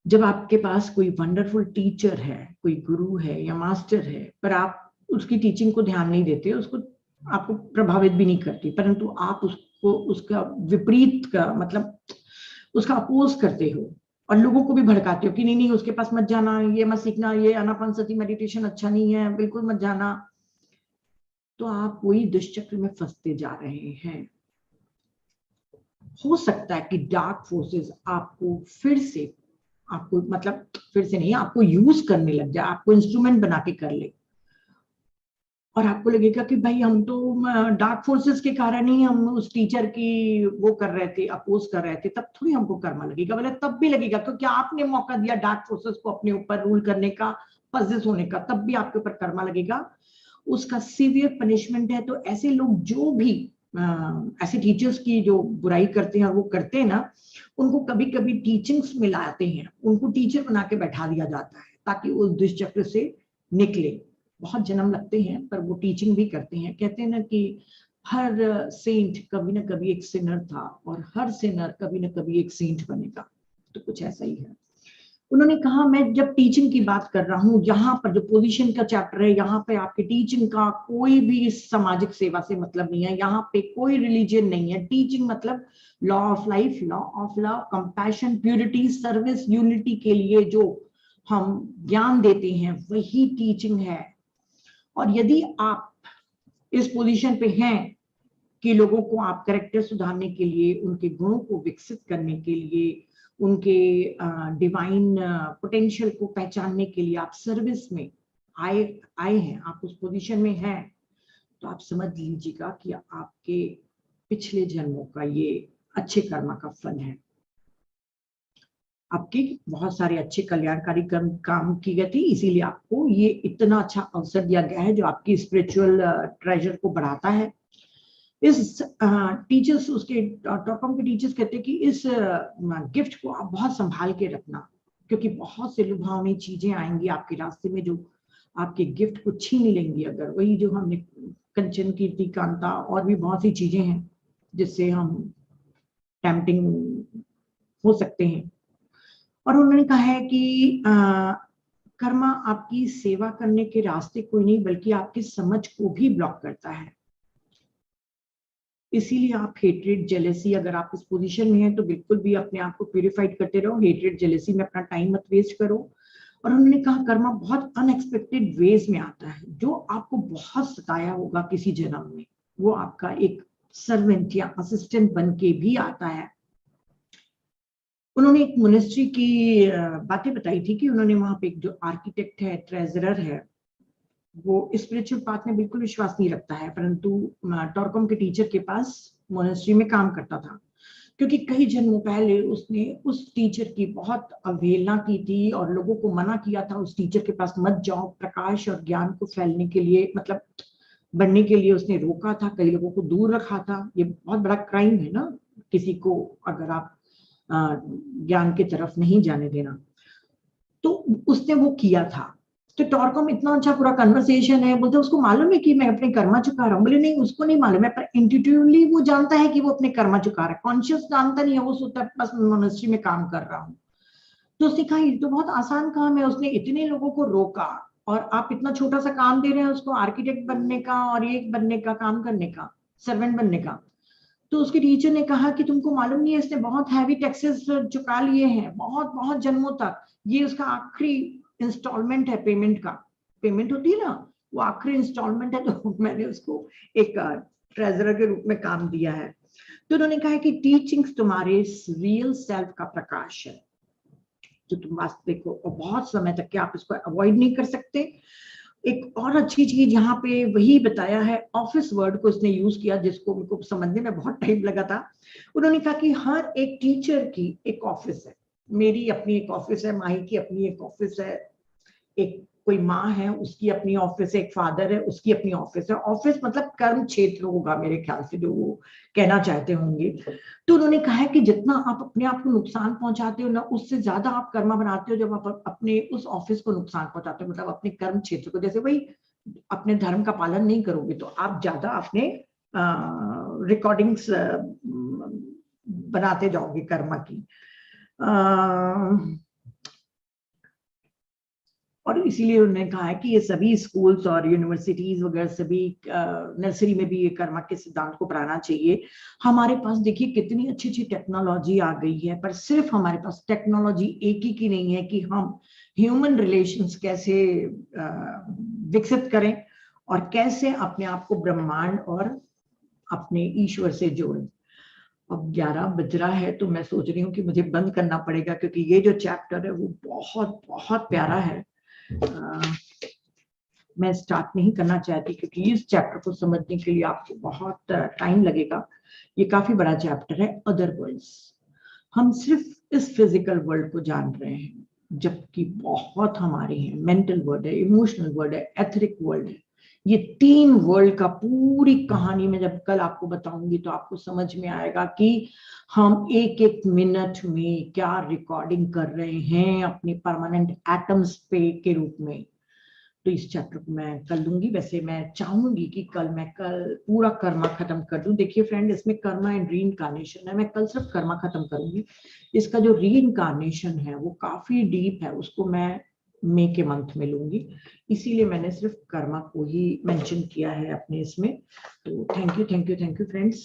जब आपके पास कोई वंडरफुल टीचर है, कोई गुरु है या मास्टर है, पर आप उसकी टीचिंग को ध्यान नहीं देते, उसको आपको प्रभावित भी नहीं करती, परंतु आप उसको उसका विपरीत का मतलब उसका अपोज करते हो और लोगों को भी भड़काते हो कि नहीं नहीं उसके पास मत जाना, ये मत सीखना, ये आनापानसति मेडिटेशन अच्छा नहीं है, बिल्कुल मत जाना, तो आप वही दुष्चक्र में फंसते जा रहे हैं। हो सकता है कि डार्क फोर्सेस आपको फिर से, आपको मतलब फिर से नहीं, आपको यूज करने लग जाए, आपको इंस्ट्रूमेंट बना के कर ले, और आपको लगेगा कि भाई हम तो डार्क फोर्सेस के कारण ही हम उस टीचर की वो कर रहे थे, अपोज कर रहे थे, तब थोड़ी हमको कर्मा लगेगा, बोले तब भी लगेगा, क्योंकि आपने मौका दिया डार्क फोर्सेस को अपने ऊपर रूल करने का, पजेस होने का, तब भी आपके ऊपर कर्मा लगेगा। उसका सीवियर पनिशमेंट है। तो ऐसे लोग जो भी ऐसे टीचर्स की जो बुराई करते हैं और वो करते हैं ना, उनको कभी कभी टीचिंग्स में लाते हैं, उनको टीचर बना के बैठा दिया जाता है ताकि उस दुष्चक्र से निकले। बहुत जन्म लगते हैं पर वो टीचिंग भी करते हैं। कहते हैं ना कि हर सेंट कभी ना कभी एक सिनर था और हर सिनर कभी ना कभी एक सेंट बनेगा, तो कुछ ऐसा ही है। उन्होंने कहा मैं जब टीचिंग की बात कर रहा हूँ, यहाँ पर जो पोजीशन का चैप्टर है, यहाँ पे आपकी टीचिंग का कोई भी सामाजिक सेवा से मतलब नहीं है, यहाँ पे कोई रिलीजन नहीं है। टीचिंग मतलब law of life, law of love, compassion, purity, service, unity के लिए जो हम ज्ञान देते हैं वही टीचिंग है। और यदि आप इस पोजीशन पे हैं कि लोगों को आप कैरेक्टर सुधारने के लिए, उनके गुणों को विकसित करने के लिए, उनके डिवाइन पोटेंशियल को पहचानने के लिए आप सर्विस में आए हैं, आप उस पोजीशन में हैं, तो आप समझ लीजिएगा कि आपके पिछले जन्मों का ये अच्छे कर्मा का फल है। आपके बहुत सारे अच्छे कल्याणकारी काम की गई थी, इसीलिए आपको ये इतना अच्छा अवसर दिया गया है जो आपकी स्पिरिचुअल ट्रेजर को बढ़ाता है। इस टीचर्स, उसके टॉपकॉम के टीचर्स कहते हैं कि इस गिफ्ट को आप बहुत संभाल के रखना, क्योंकि बहुत से लुभावनी चीजें आएंगी आपके रास्ते में जो आपके गिफ्ट को छीन लेंगी। अगर वही जो हमने कंचन, कीर्ति, कांता और भी बहुत सी चीजें हैं जिससे हम टेम्पटिंग हो सकते हैं। और उन्होंने कहा है कि कर्मा आपकी सेवा करने के रास्ते कोई नहीं बल्कि आपकी समझ को भी ब्लॉक करता है। इसीलिए आप हेट्रेड, जेलेसी, अगर आप इस पोजीशन में हैं तो बिल्कुल भी अपने आप को प्यूरिफाइड करते रहो, हेट्रेड जेलेसी में अपना टाइम मत वेस्ट करो। और उन्होंने कहा कर्मा बहुत अनएक्सपेक्टेड वेज में आता है, जो आपको बहुत सताया होगा किसी जन्म में, वो आपका एक सर्वेंट या असिस्टेंट बन के भी आता है। उन्होंने एक मोनेस्ट्री की बातें बताई थी कि उन्होंने वहां पे एक जो आर्किटेक्ट है, ट्रेजरर है, वो स्पिरिचुअल पाथ में बिल्कुल विश्वास नहीं रखता है, परंतु टॉरकॉम के टीचर के पास मोनेस्ट्री में काम करता था, क्योंकि कई जन्मों पहले उसने उस टीचर की बहुत अवहेलना की थी और लोगों को मना किया था उस टीचर के पास मत जाओ। प्रकाश और ज्ञान को फैलने के लिए, मतलब बढ़ने के लिए उसने रोका था, कई लोगों को दूर रखा था। ये बहुत बड़ा क्राइम है ना, किसी को अगर आप ज्ञान की तरफ नहीं जाने देना, तो उसने वो किया था। तो टॉरकॉम इतना अच्छा पूरा कन्वर्सेशन है, बोलते उसको मालूम है कि मैं अपने कर्मा चुका रहा हूँ। बोले नहीं, उसको नहीं मालूम है, पर इंट्यूटिवली वो जानता है कि वो अपने कर्मा चुका रहा है, कॉन्शियस जानता नहीं है, वो सोचता है बस मोनेस्ट्री में काम कर रहा हूँ। तो उसने कहा ये तो बहुत आसान काम है, उसने इतने लोगों को रोका और आप इतना छोटा सा काम दे रहे हैं उसको, आर्किटेक्ट बनने का और एक बनने का, काम करने का, सर्वेंट बनने का। तो उसके टीचर ने कहा कि तुमको मालूम नहीं है, इसने बहुत हैवी टैक्सेस चुका लिए हैं, बहुत बहुत जन्मों तक, ये उसका आखिरी इंस्टॉलमेंट है पेमेंट का। पेमेंट होती है ना, वो आखिरी इंस्टॉलमेंट है। तो मैंने उसको एक ट्रेजरर के रूप में काम दिया है। तो उन्होंने कहा कि टीचिंग्स तुम्हारे रियल सेल्फ का प्रकाश है, जो तुम वास्तविक हो, और बहुत समय तक के आप इसको अवॉइड नहीं कर सकते। एक और अच्छी चीज यहाँ पे वही बताया है, ऑफिस वर्ड को उसने यूज किया, जिसको मुझको समझने में बहुत टाइम लगा था। उन्होंने कहा कि हर एक टीचर की एक ऑफिस है, मेरी अपनी एक ऑफिस है, माही की अपनी एक ऑफिस है, एक कोई माँ है उसकी अपनी ऑफिस है, एक फादर है उसकी अपनी ऑफिस है। ऑफिस मतलब कर्म क्षेत्र होगा मेरे ख्याल से, जो वो कहना चाहते होंगे। तो उन्होंने कहा है कि जितना आप अपने आप को नुकसान पहुंचाते हो ना, उससे ज्यादा आप कर्मा बनाते हो जब आप अपने उस ऑफिस को नुकसान पहुंचाते हो, मतलब अपने कर्म क्षेत्र को। जैसे वही अपने धर्म का पालन नहीं करोगे तो आप ज्यादा अपने रिकॉर्डिंग्स बनाते जाओगे कर्मा की। और इसीलिए उन्होंने कहा है कि ये सभी स्कूल्स और यूनिवर्सिटीज वगैरह सभी नर्सरी में भी ये कर्मा के सिद्धांत को पढ़ाना चाहिए। हमारे पास देखिए कितनी अच्छी अच्छी टेक्नोलॉजी आ गई है, पर सिर्फ हमारे पास टेक्नोलॉजी एक ही की नहीं है कि हम ह्यूमन रिलेशंस कैसे विकसित करें और कैसे अपने आप को ब्रह्मांड और अपने ईश्वर से जोड़ें। अब 11 बज रहा है तो मैं सोच रही हूँ कि मुझे बंद करना पड़ेगा, क्योंकि ये जो चैप्टर है वो बहुत बहुत प्यारा है। मैं स्टार्ट नहीं करना चाहती क्योंकि इस चैप्टर को समझने के लिए आपको बहुत टाइम लगेगा। ये काफी बड़ा चैप्टर है। अदर वर्ल्ड्स, हम सिर्फ इस फिजिकल वर्ल्ड को जान रहे हैं, जबकि बहुत हमारे हैं। मेंटल वर्ल्ड है, इमोशनल वर्ल्ड है, एथरिक वर्ल्ड है। ये 3 वर्ल्ड का पूरी कहानी में जब कल आपको बताऊंगी तो आपको समझ में आएगा कि हम एक एक मिनट में क्या रिकॉर्डिंग कर रहे हैं अपने परमानेंट एटम्स पे के रूप में। तो इस चैप्टर को मैं कल दूंगी। वैसे मैं चाहूंगी कि मैं कल पूरा कर्मा खत्म कर दूं। देखिए फ्रेंड, इसमें कर्मा एंड री इनकारनेशन है। मैं कल सिर्फ कर्मा खत्म करूंगी। इसका जो री इनकारनेशन है वो काफी डीप है, उसको मैं मई के मंथ में लूंगी। इसीलिए मैंने सिर्फ कर्मा को ही मेंशन किया है अपने इसमें। तो थैंक यू फ्रेंड्स।